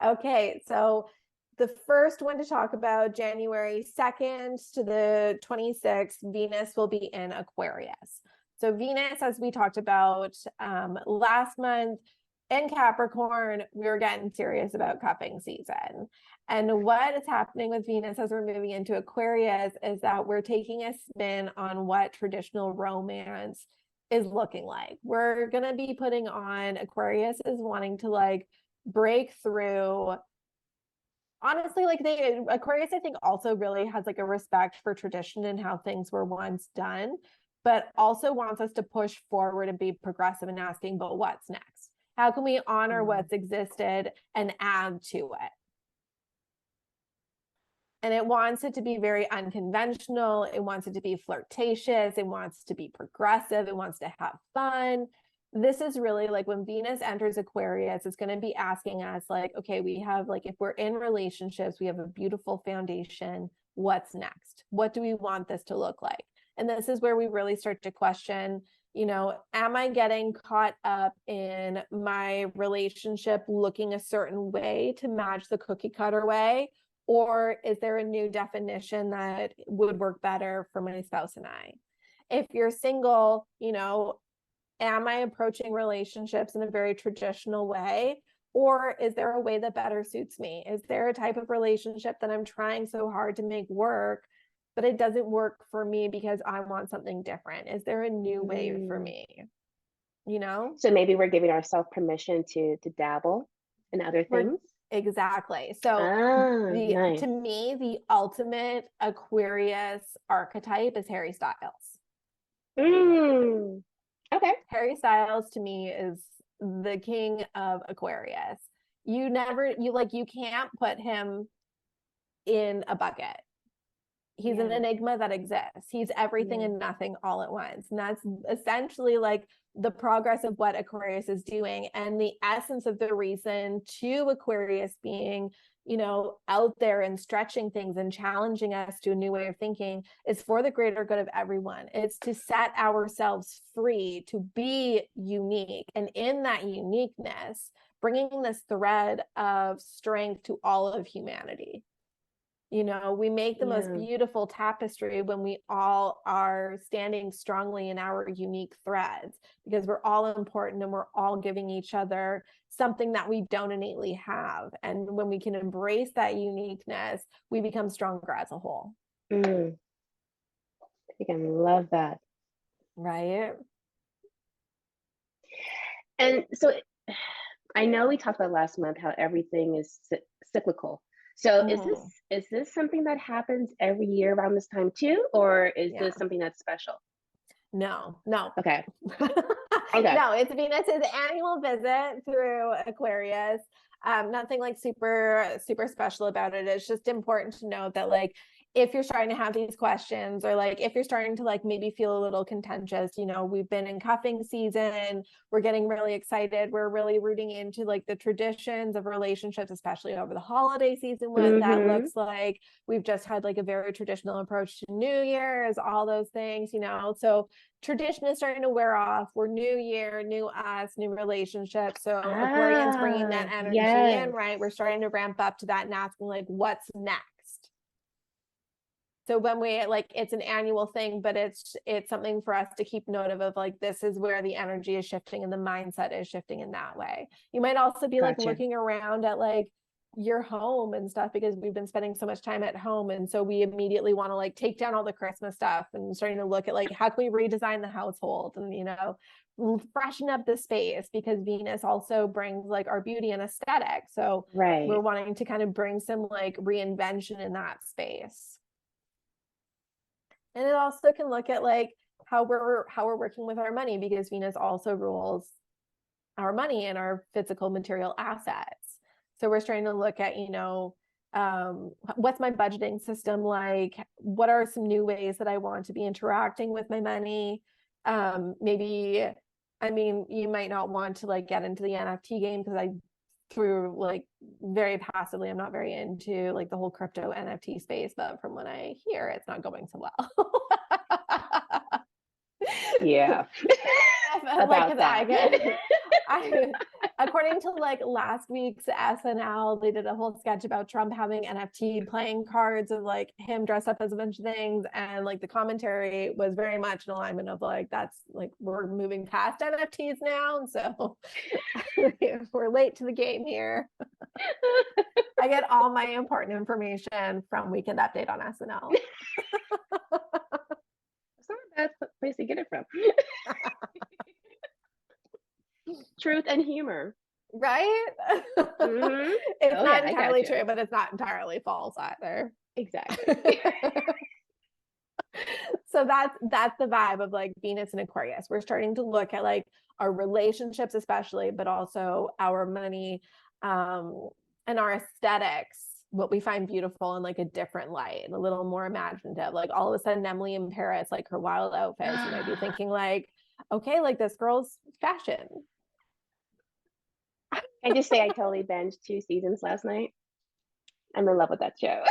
Okay, so the first one to talk about, January 2nd to the 26th, Venus will be in Aquarius. So Venus, as we talked about last month, in Capricorn, we were getting serious about cuffing season. And what is happening with Venus as we're moving into Aquarius is that we're taking a spin on what traditional romance is looking like. We're going to be putting on, Aquarius is wanting to like break through. Honestly, like Aquarius, I think also really has like a respect for tradition and how things were once done, but also wants us to push forward and be progressive and asking, but what's next? How can we honor what's existed and add to it? And it wants it to be very unconventional. It wants it to be flirtatious. It wants to be progressive. It wants to have fun. This is really like when Venus enters Aquarius, it's going to be asking us like, okay, we have like, if we're in relationships, we have a beautiful foundation. What's next? What do we want this to look like? And this is where we really start to question, you know, am I getting caught up in my relationship looking a certain way to match the cookie cutter way? Or is there a new definition that would work better for my spouse and I? if you're single, you know, am I approaching relationships in a very traditional way? Or is there a way that better suits me? Is there a type of relationship that I'm trying so hard to make work, but it doesn't work for me because I want something different? Is there a new way for me? You know? So maybe we're giving ourselves permission to dabble in other things. Exactly. So Nice. to me, the ultimate Aquarius archetype is Harry Styles. Okay. Harry Styles to me is the king of Aquarius. You can't put him in a bucket. He's an enigma that exists. He's everything and nothing all at once. And that's essentially like the progress of what Aquarius is doing. And the essence of the reason to Aquarius being, you know, out there and stretching things and challenging us to a new way of thinking is for the greater good of everyone. It's to set ourselves free to be unique. And in that uniqueness, bringing this thread of strength to all of humanity. You know, we make the most beautiful tapestry when we all are standing strongly in our unique threads, because we're all important and we're all giving each other something that we don't innately have. And when we can embrace that uniqueness, we become stronger as a whole. I think I love that. Right. And so I know we talked about last month how everything is cyclical. So is this something that happens every year around this time too, or is this something that's special? No. Okay. No, it's Venus's annual visit through Aquarius. Nothing like super special about it. It's just important to note that, like, if you're starting to have these questions, or like if you're starting to like maybe feel a little contentious, you know, we've been in cuffing season, we're getting really excited, we're really rooting into like the traditions of relationships, especially over the holiday season, what that looks like. We've just had like a very traditional approach to New Year's, all those things, you know. So tradition is starting to wear off. We're new year, new us, new relationships. So Aquarian's bringing that energy in, right? We're starting to ramp up to that and asking like, what's next? So when we like, it's an annual thing, but it's something for us to keep note of like, this is where the energy is shifting and the mindset is shifting in that way. You might also be like looking around at like your home and stuff, because we've been spending so much time at home. And so we immediately want to like take down all the Christmas stuff and starting to look at like, how can we redesign the household and, you know, freshen up the space, because Venus also brings like our beauty and aesthetic. So we're wanting to kind of bring some like reinvention in that space. And it also can look at like how we're working with our money, because Venus also rules our money and our physical material assets. So we're starting to look at, you know, what's my budgeting system like? What are some new ways that I want to be interacting with my money? Maybe, I mean, you might not want to like get into the NFT game, because I through like very passively, I'm not very into like the whole crypto NFT space, but from what I hear, it's not going so well. About that. According to like last week's SNL, they did a whole sketch about Trump having NFT playing cards of like him dressed up as a bunch of things, and like the commentary was very much in alignment of like, that's like, we're moving past NFTs now, and so we're late to the game here. I get all my important information from Weekend Update on SNL. It's not a bad place to get it from. Truth and humor, right? It's not entirely true, but it's not entirely false either. Exactly. So that's the vibe of like Venus and Aquarius. We're starting to look at like our relationships, especially, but also our money, and our aesthetics, what we find beautiful in like a different light and a little more imaginative. Like all of a sudden, Emily in Paris, like her wild outfits, you might be thinking like, okay, like this girl's fashion. I just say I totally binged 2 seasons last night. I'm in love with that show.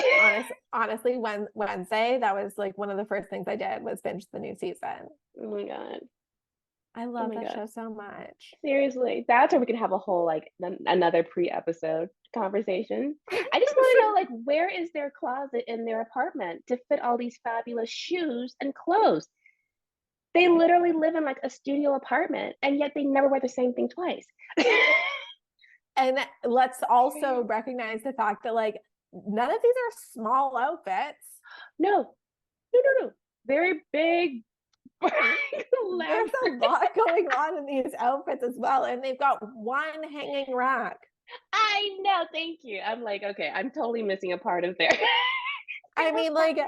Honestly, Wednesday, that was like one of the first things I did was binge the new season. Oh my God. I love that show so much. Seriously. That's where we could have a whole like another pre-episode conversation. I just want to know, like, where is their closet in their apartment to fit all these fabulous shoes and clothes? They literally live in like a studio apartment, and yet they never wear the same thing twice. And let's also recognize the fact that like none of these are small outfits. No, no. Very big. There's a lot going on in these outfits as well, and they've got one hanging rack. I know, thank you. I'm like, okay, I'm totally missing a part of there. I mean, like,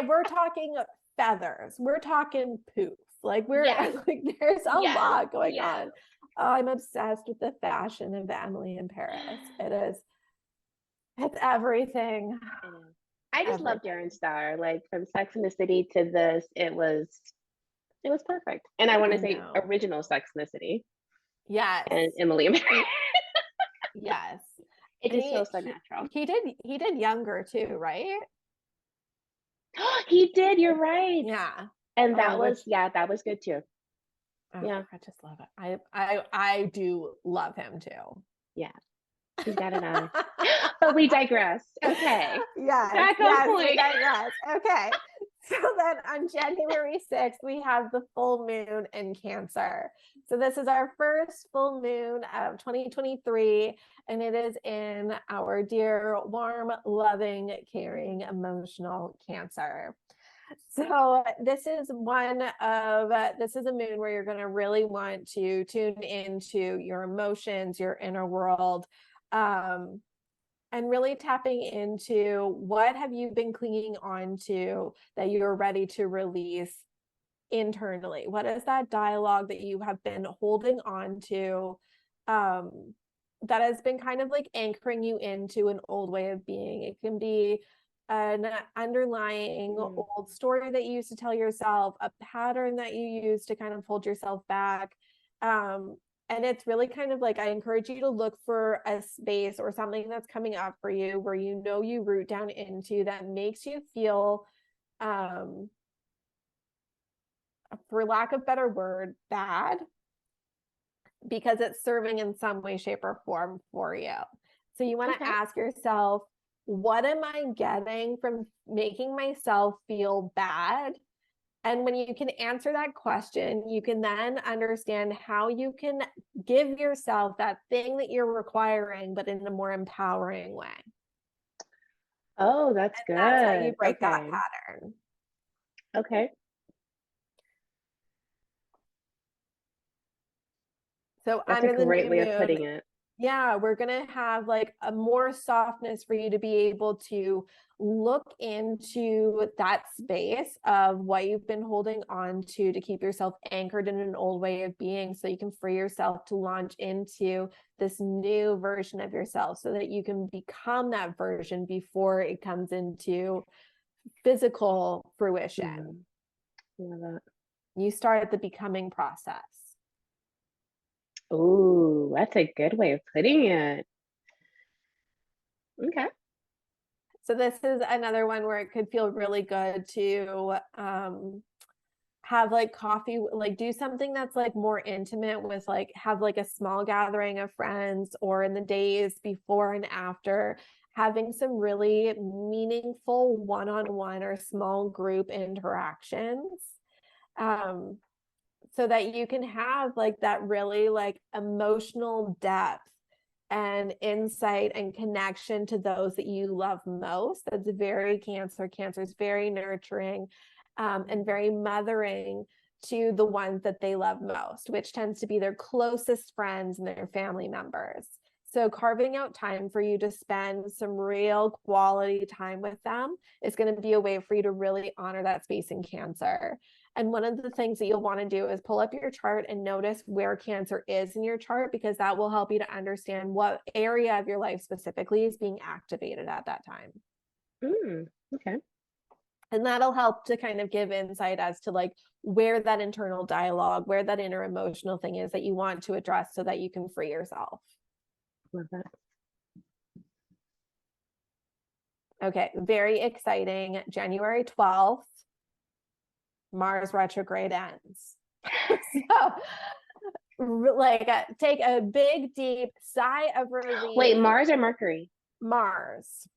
we're talking feathers, we're talking poof, like like there's a lot going on. Oh, I'm obsessed with the fashion of Emily in Paris. It's everything. I just love Darren Star. Like from Sex and the City to this, it was perfect. And I want to say original Sex and the City. Yes. And Emily in Paris. Yes. It just feels so natural. He did younger too, right? He did, you're right. Yeah. And that was good too. Oh, yeah. I just love it. I do love him too. Yeah. He's got an eye. But we digress. Okay. Yes, we digress. Okay. So then on January 6th, we have the full moon in Cancer. So this is our first full moon of 2023, and it is in our dear, warm, loving, caring, emotional Cancer. So this is a moon where you're going to really want to tune into your emotions, your inner world, and really tapping into what have you been clinging on to that you're ready to release internally. What is that dialogue that you have been holding on to that has been kind of like anchoring you into an old way of being? It can be an underlying old story that you used to tell yourself, a pattern that you use to kind of hold yourself back. And it's really kind of like, I encourage you to look for a space or something that's coming up for you where you know you root down into that makes you feel, for lack of better word, bad, because it's serving in some way, shape, or form for you. So you want to ask yourself, what am I getting from making myself feel bad? And when you can answer that question, you can then understand how you can give yourself that thing that you're requiring, but in a more empowering way. Oh, that's good. That's how you break that pattern. Okay. So that's a great way of putting it. Yeah, we're going to have like a more softness for you to be able to look into that space of what you've been holding on to keep yourself anchored in an old way of being, so you can free yourself to launch into this new version of yourself, so that you can become that version before it comes into physical fruition. Love that. You start the becoming process. Oh, that's a good way of putting it. Okay. So this is another one where it could feel really good to have like coffee, like do something that's like more intimate with like, have like a small gathering of friends, or in the days before and after, having some really meaningful one-on-one or small group interactions. So that you can have like that really like emotional depth and insight and connection to those that you love most. That's very Cancer. Cancer is very nurturing and very mothering to the ones that they love most, which tends to be their closest friends and their family members. So carving out time for you to spend some real quality time with them is going to be a way for you to really honor that space in Cancer. And one of the things that you'll want to do is pull up your chart and notice where Cancer is in your chart, because that will help you to understand what area of your life specifically is being activated at that time. Okay. And that'll help to kind of give insight as to like where that internal dialogue, where that inner emotional thing is that you want to address, so that you can free yourself. Love that. Okay, very exciting. January 12th. Mars retrograde ends. So like take a big deep sigh of relief. Wait, Mars or Mercury? Mars.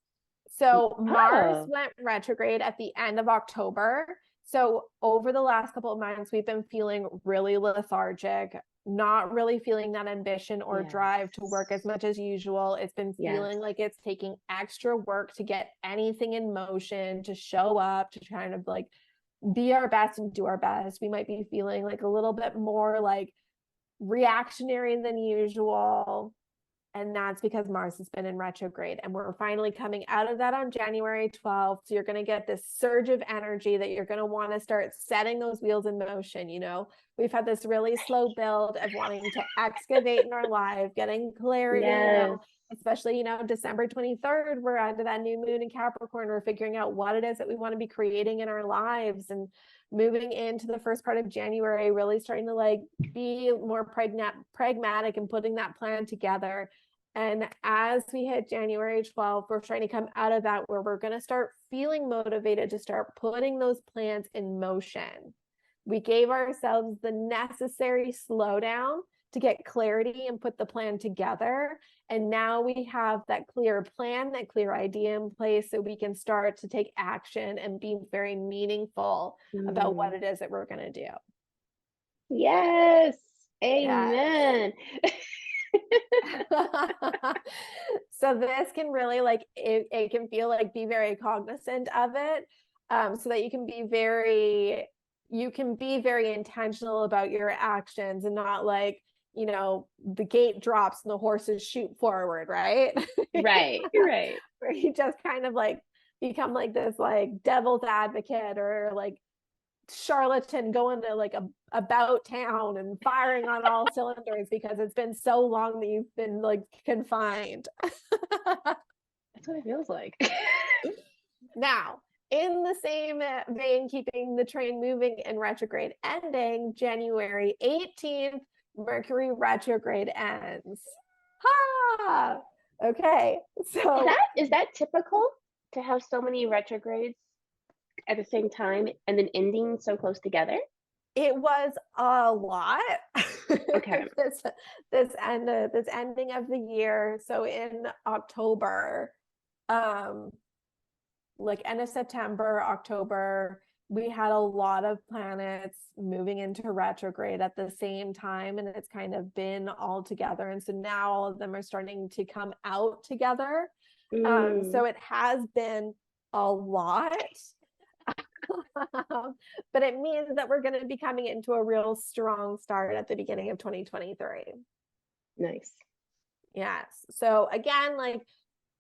So Mars went retrograde at the end of October. So over the last couple of months, we've been feeling really lethargic, not really feeling that ambition or drive to work as much as usual. It's been feeling like it's taking extra work to get anything in motion, to show up, to kind of like be our best and do our best. We might be feeling like a little bit more like reactionary than usual. And that's because Mars has been in retrograde, and we're finally coming out of that on January 12th. So you're going to get this surge of energy that you're going to want to start setting those wheels in motion. You know, we've had this really slow build of wanting to excavate in our life, getting clarity, you know, especially, you know, December 23rd, we're under that new moon in Capricorn. We're figuring out what it is that we want to be creating in our lives, and moving into the first part of January, really starting to like be more pragmatic and putting that plan together. And as we hit January 12th, we're trying to come out of that where we're going to start feeling motivated to start putting those plans in motion. We gave ourselves the necessary slowdown to get clarity and put the plan together. And now we have that clear plan, that clear idea in place, so we can start to take action and be very meanful about what it is that we're going to do. Yes. Amen. Yes. So this can really like, it can feel like be very cognizant of it, so that you can be very intentional about your actions, and not like, you know, the gate drops and the horses shoot forward, right? Right. Where you just kind of like become like this like devil's advocate, or like charlatan going to like about town and firing on all cylinders because it's been so long that you've been like confined. That's what it feels like. Now, in the same vein, keeping the train moving in retrograde, ending January 18th, Mercury retrograde ends. Ha! Okay, so is that typical to have so many retrogrades at the same time and then ending so close together? It was a lot. Okay. this ending of the year. So in October, like end of September, October, we had a lot of planets moving into retrograde at the same time, and it's kind of been all together. And so now all of them are starting to come out together. So it has been a lot. But it means that we're going to be coming into a real strong start at the beginning of 2023. Nice. Yes. So again, like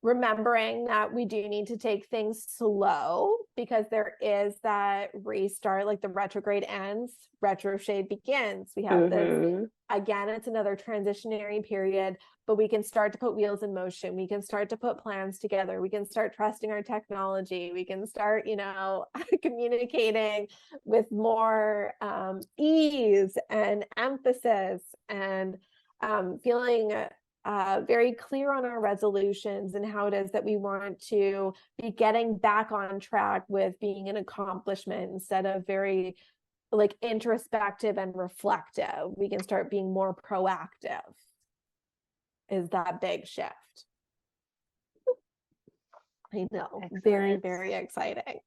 remembering that we do need to take things slow, because there is that restart, like the retrograde ends, retrograde begins. We have this, again, it's another transitionary period, but we can start to put wheels in motion. We can start to put plans together. We can start trusting our technology. We can start, you know, communicating with more ease and emphasis, and feeling very clear on our resolutions and how it is that we want to be getting back on track with being an accomplishment, instead of very like introspective and reflective. We can start being more proactive, is that big shift. I know. Excellent. Very, very exciting.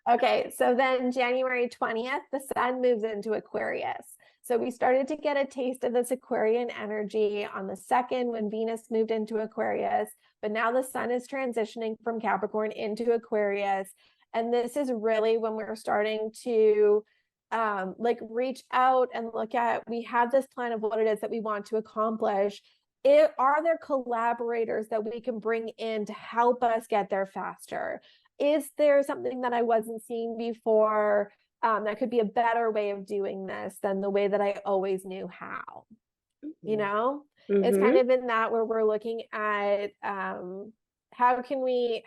Okay, so then January 20th, the sun moves into Aquarius. So we started to get a taste of this Aquarian energy on the 2nd when Venus moved into Aquarius, but now the sun is transitioning from Capricorn into Aquarius. And this is really when we're starting to like reach out and look at, we have this plan of what it is that we want to accomplish. Are there collaborators that we can bring in to help us get there faster? Is there something that I wasn't seeing before that could be a better way of doing this than the way that I always knew how? You know, it's kind of in that where we're looking at how can we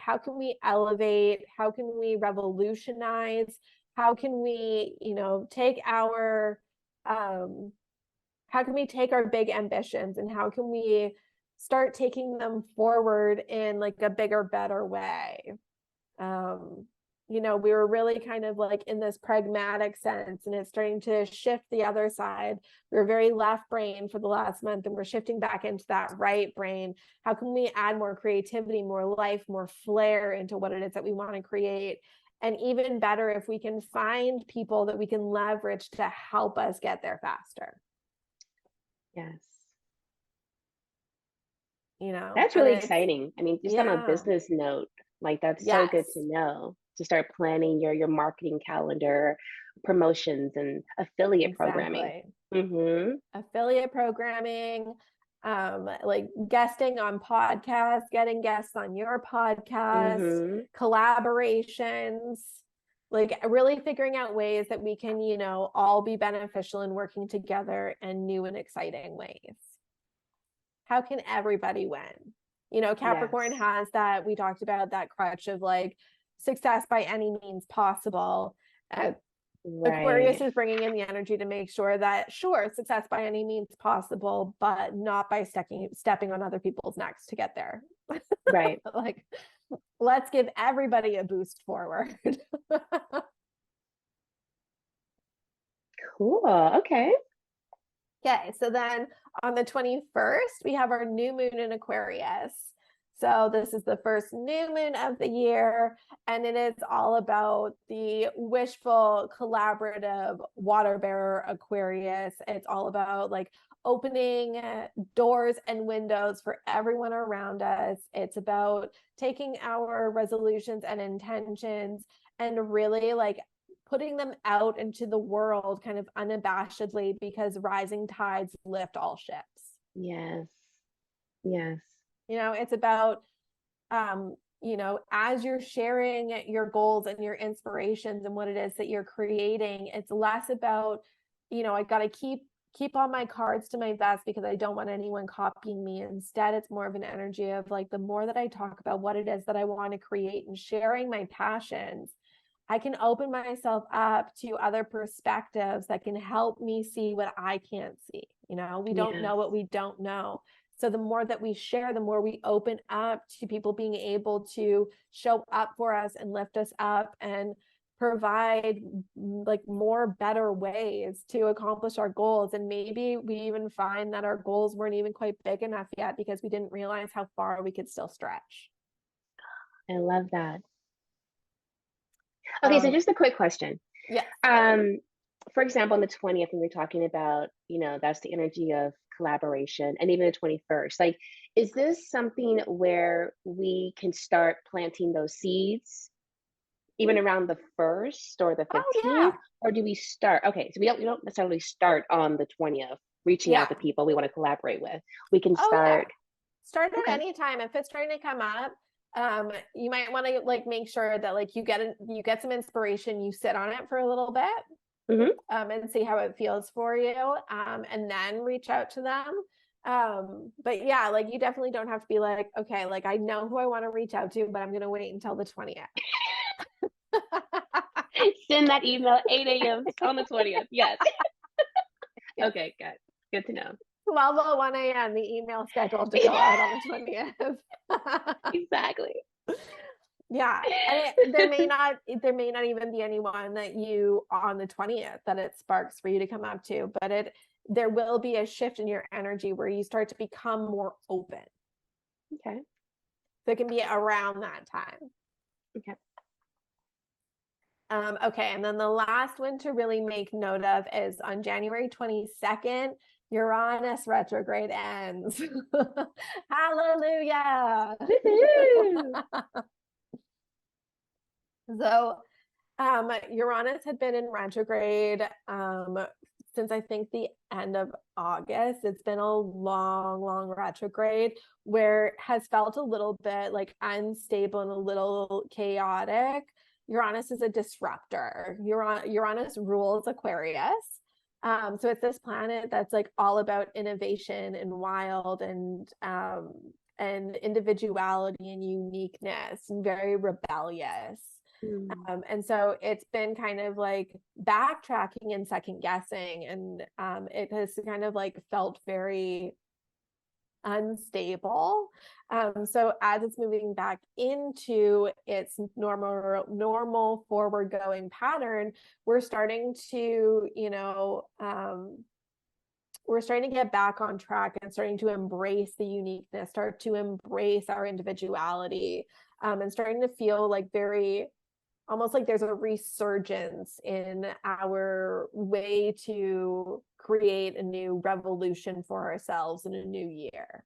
elevate, how can we revolutionize, how can we, you know, take our how can we take our big ambitions and how can we start taking them forward in like a bigger, better way? You know, we were really kind of like in this pragmatic sense, and it's starting to shift the other side. We were very left brain for the last month, and we're shifting back into that right brain. How can we add more creativity, more life, more flair into what it is that we want to create? And even better if we can find people that we can leverage to help us get there faster. Yes. You know, That's really exciting. I mean, just on a yeah, business note, like that's so good to yes, know, to start planning your marketing calendar, promotions and affiliate programming. exactly. Mm-hmm. Affiliate programming, like guesting on podcasts, getting guests on your podcast, Mm-hmm. collaborations, like really figuring out ways that we can, you know, all be beneficial and working together in new and exciting ways. How can everybody win? You know, Capricorn Yes. has that, we talked about that crutch of like success by any means possible. Aquarius Right. is bringing in the energy to make sure that, sure, success by any means possible, but not by stepping on other people's necks to get there. Right. Like, let's give everybody a boost forward. Cool. Okay. Okay, so then on the 21st, we have our new moon in Aquarius. So this is the first new moon of the year, and it is all about the wishful, collaborative water bearer Aquarius. It's all about like opening doors and windows for everyone around us. It's about taking our resolutions and intentions and really like putting them out into the world kind of unabashedly, because rising tides lift all ships. Yes. Yes. You know, it's about you know, as you're sharing your goals and your inspirations and what it is that you're creating, it's less about, you know, I got to keep all my cards to my vest because I don't want anyone copying me. Instead, it's more of an energy of like, the more that I talk about what it is that I want to create and sharing my passions, I can open myself up to other perspectives that can help me see what I can't see. You know, we don't Yes. know what we don't know. So the more that we share, the more we open up to people being able to show up for us and lift us up and provide like more better ways to accomplish our goals. And maybe we even find that our goals weren't even quite big enough yet because we didn't realize how far we could still stretch. I love that. Okay, so just a quick question. Yes. For example, on the 20th, when we're talking about, you know, that's the energy of collaboration, and even the 21st, like, is this something where we can start planting those seeds even around the 1st or the Oh 15th? yeah. Or do we start? Okay, so we don't necessarily start on the 20th, reaching out Yeah. to people we want to collaborate with. We can Oh yeah. start. Start at Okay. any time. If it's trying to come up, you might want to like make sure that like you get some inspiration, you sit on it for a little bit, Mm-hmm. and see how it feels for you, and then reach out to them. But yeah, like you definitely don't have to be like, okay, like I know who I want to reach out to, but I'm gonna wait until the 20th. Send that email 8 a.m. on the 20th. Yes. Okay, good. Good to know. 12:01 a.m. the email scheduled to go out on the 20th. Exactly. Yeah, and there may not even be anyone that you on the 20th that it sparks for you to come up to, but there will be a shift in your energy where you start to become more open. Okay. So it can be around that time. Okay. Okay, and then the last one to really make note of is on January 22nd, Uranus retrograde ends. Hallelujah. So Uranus had been in retrograde since I think the end of August. It's been a long retrograde where it has felt a little bit like unstable and a little chaotic. Uranus is a disruptor. Uranus rules Aquarius. So it's this planet that's like all about innovation and wild and individuality and uniqueness and very rebellious. And so it's been kind of like backtracking and second guessing, and it has kind of like felt very unstable. So as it's moving back into its normal forward going pattern, we're starting to, we're starting to get back on track and starting to embrace the uniqueness, start to embrace our individuality, and starting to feel like very almost like there's a resurgence in our way to create a new revolution for ourselves in a new year.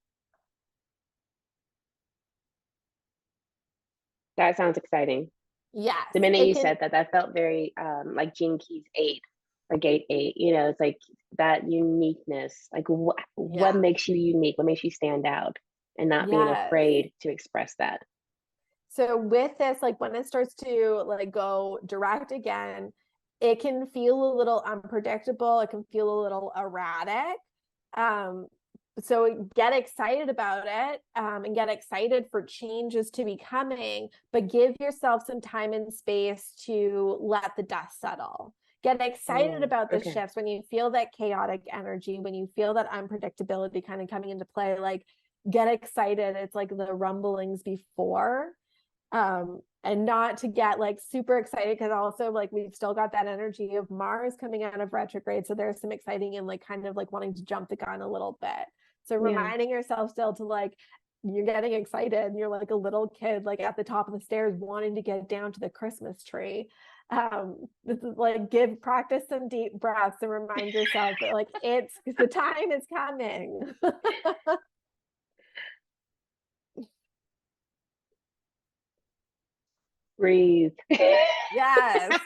That sounds exciting. Yes, The minute it you can. said that, that felt very like Gene Key's 8 or Gate 8. You know, it's like that uniqueness. Like what Yeah. makes you unique? What makes you stand out? And not being Yes. afraid to express that. So with this, like when it starts to like go direct again, it can feel a little unpredictable. It can feel a little erratic. Um, so get excited about it, and get excited for changes to be coming, but give yourself some time and space to let the dust settle. Get excited about the Okay. shifts when you feel that chaotic energy, when you feel that unpredictability kind of coming into play, like get excited. It's like the rumblings before, and not to get like super excited, because also like we've still got that energy of Mars coming out of retrograde, so there's some exciting and like kind of like wanting to jump the gun a little bit. So reminding yourself still to like, you're getting excited and you're like a little kid like at the top of the stairs wanting to get down to the Christmas tree. This is like practice some deep breaths and remind yourself that like it's the time is coming. Breathe. Yes.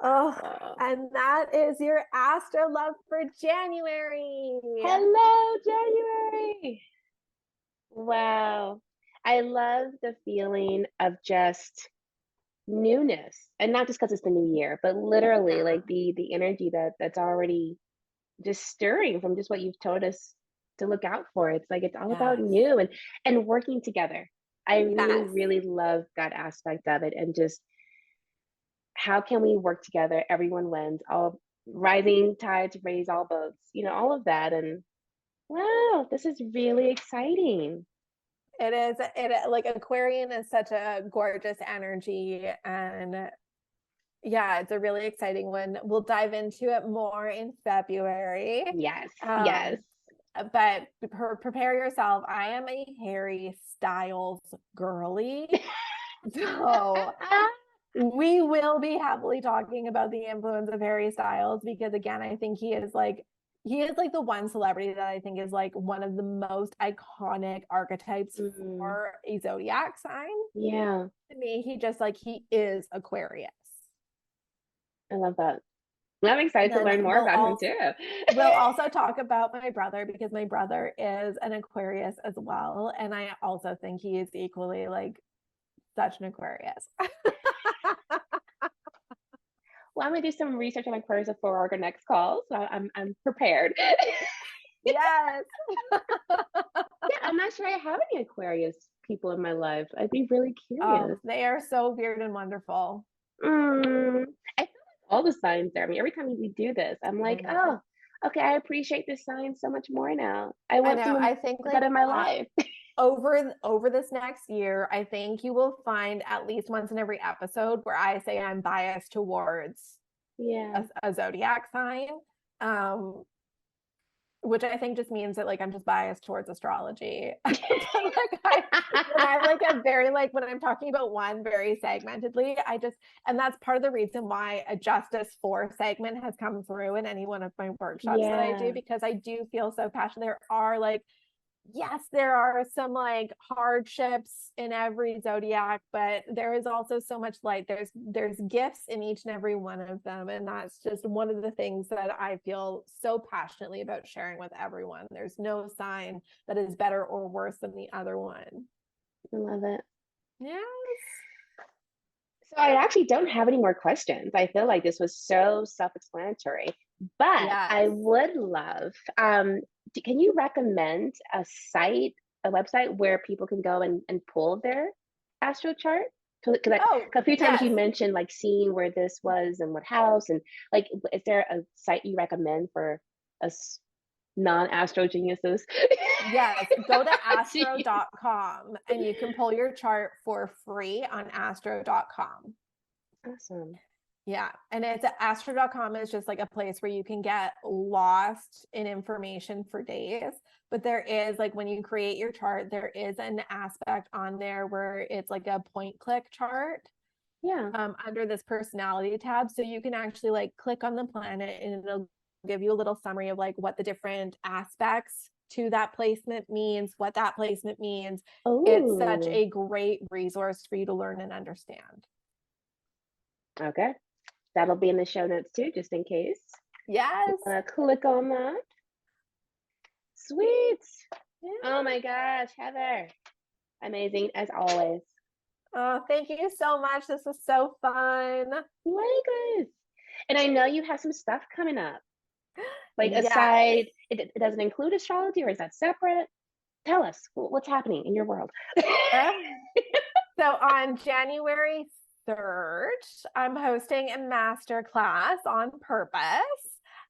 Oh, and that is your Astro Love for January. Hello, January. Wow. I love the feeling of just newness, and not just because it's the new year, but literally like the energy that's already just stirring from just what you've told us to look out for. It's like it's all about new and working together. I really love that aspect of it, and just how can we work together? Everyone wins. All rising tides raise all boats. You know, all of that. And wow, this is really exciting. It is. It like Aquarian is such a gorgeous energy, and yeah, it's a really exciting one. We'll dive into it more in February. Yes, Um, yes. but prepare yourself. I am a Harry Styles girly. So we will be heavily talking about the influence of Harry Styles, because again, I think he is like the one celebrity that I think is like one of the most iconic archetypes for a zodiac sign. Yeah. To me, he is Aquarius. I love that. I'm excited to learn more about him too. We'll also talk about my brother, because my brother is an Aquarius as well. And I also think he is equally like such an Aquarius. Well, I'm gonna do some research on Aquarius before our next call, so I'm prepared. Yes. Yeah, I'm not sure I have any Aquarius people in my life. I'd be really curious. They are so weird and wonderful. I feel like all the signs there. I mean, every time we do this, I'm like, oh, okay, I appreciate this sign so much more now. I want someone I think that in my life. over this next year, I think you will find at least once in every episode where I say I'm biased towards a zodiac sign, which I think just means that like I'm just biased towards astrology. When I'm talking about one very segmentedly, and that's part of the reason why a Justice for segment has come through in any one of my workshops that I do, because I do feel so passionate. There are like, yes, there are some like hardships in every zodiac, but there is also so much light. There's gifts in each and every one of them, and that's just one of the things that I feel so passionately about sharing with everyone. There's no sign that is better or worse than the other one. I love it. Yes. So I actually don't have any more questions. I feel like this was so self-explanatory, but I would love, can you recommend a website where people can go and pull their astro chart? Because a few times you mentioned like seeing where this was and what house, and like, is there a site you recommend for us non-astro geniuses? Yes, go to astro.com and you can pull your chart for free on astro.com. Awesome. Yeah. And it's astro.com is just like a place where you can get lost in information for days. But there is like when you create your chart, there is an aspect on there where it's like a point click chart. Yeah. Under this personality tab. So you can actually like click on the planet and it'll give you a little summary of like what the different aspects to that placement means, what that placement means. It's such Oh, a great resource for you to learn and understand. okay. That'll be in the show notes too, just in case. Yes. Click on that. Sweet. Yeah. Oh my gosh, Heather. Amazing as always. Oh, thank you so much. This was so fun. Likewise. And I know you have some stuff coming up. Like Yes. aside, it doesn't include astrology, or is that separate? Tell us what's happening in your world. So on January 3rd, I'm hosting a masterclass on purpose.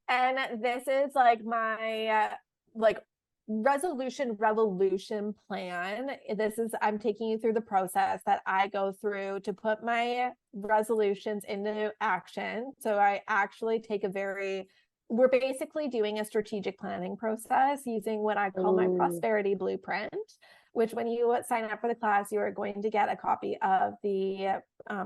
And this is like my like resolution revolution plan. This is I'm taking you through the process that I go through to put my resolutions into action. So I actually take we're basically doing a strategic planning process using what I call my prosperity blueprint, which when you sign up for the class, you are going to get a copy of the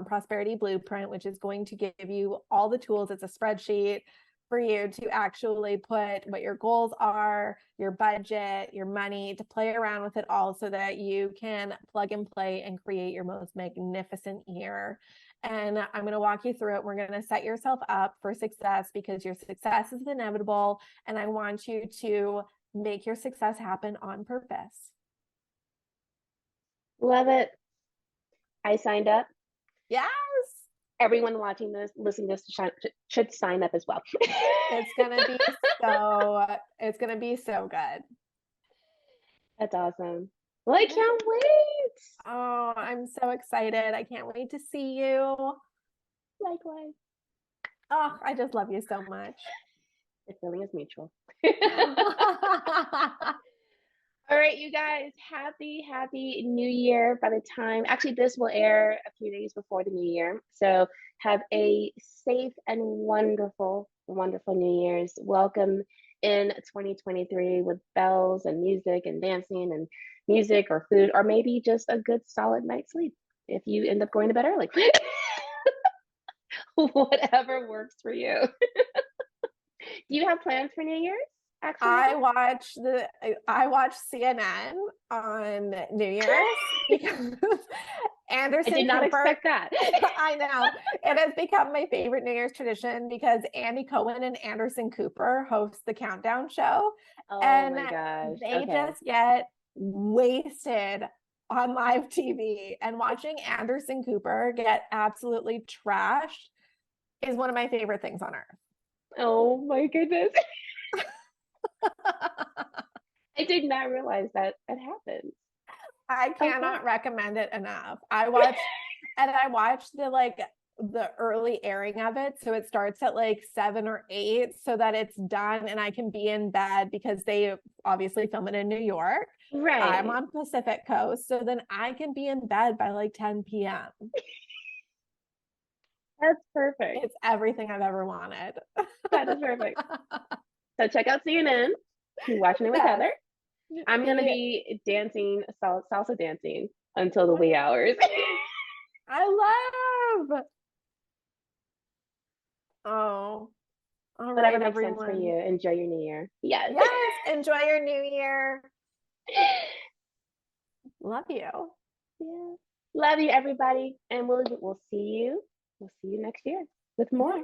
prosperity blueprint, which is going to give you all the tools. It's a spreadsheet for you to actually put what your goals are, your budget, your money, to play around with it all so that you can plug and play and create your most magnificent year. And I'm going to walk you through it. We're going to set yourself up for success because your success is inevitable. And I want you to make your success happen on purpose. Love it. I signed up. Yes. Everyone watching this, listening to this should sign up as well. It's gonna be so good. That's awesome. Well, I can't wait. Oh, I'm so excited. I can't wait to see you. Likewise. Oh, I just love you so much. The feeling is mutual. All right, you guys, happy new year. By the time, actually, this will air a few days before the new year. So have a safe and wonderful new year's. Welcome in 2023 with bells and music and dancing and music or food, or maybe just a good solid night's sleep if you end up going to bed early. Whatever works for you. Do you have plans for New Year's? Actually, I watch CNN on New Year's because Anderson I did not Cooper, expect that. I know. It has become my favorite New Year's tradition because Andy Cohen and Anderson Cooper host the countdown show. Oh and my gosh. they just get wasted on live TV, and watching Anderson Cooper get absolutely trashed is one of my favorite things on earth. Oh my goodness. I did not realize that happened. I cannot recommend it enough. I watched the early airing of it. So it starts at like 7 or 8 so that it's done and I can be in bed because they obviously film it in New York. Right. I'm on Pacific Coast. So then I can be in bed by like 10 p.m. That's perfect. It's everything I've ever wanted. That is perfect. So check out CNN. Keep watching it with Heather. I'm going to be dancing, salsa dancing until the wee hours. I love. Oh, all right, whatever makes everyone. sense for you. Enjoy your new year. Yes. Yes, enjoy your new year. Love you. Yeah. Love you, everybody. And we'll see you. We'll see you next year with more.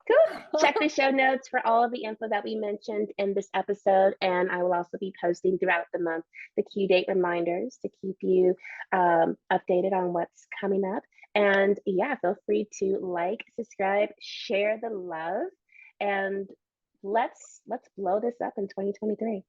Cool. Check the show notes for all of the info that we mentioned in this episode. And I will also be posting throughout the month the key date reminders to keep you updated on what's coming up. And yeah, feel free to like, subscribe, share the love, and let's blow this up in 2023.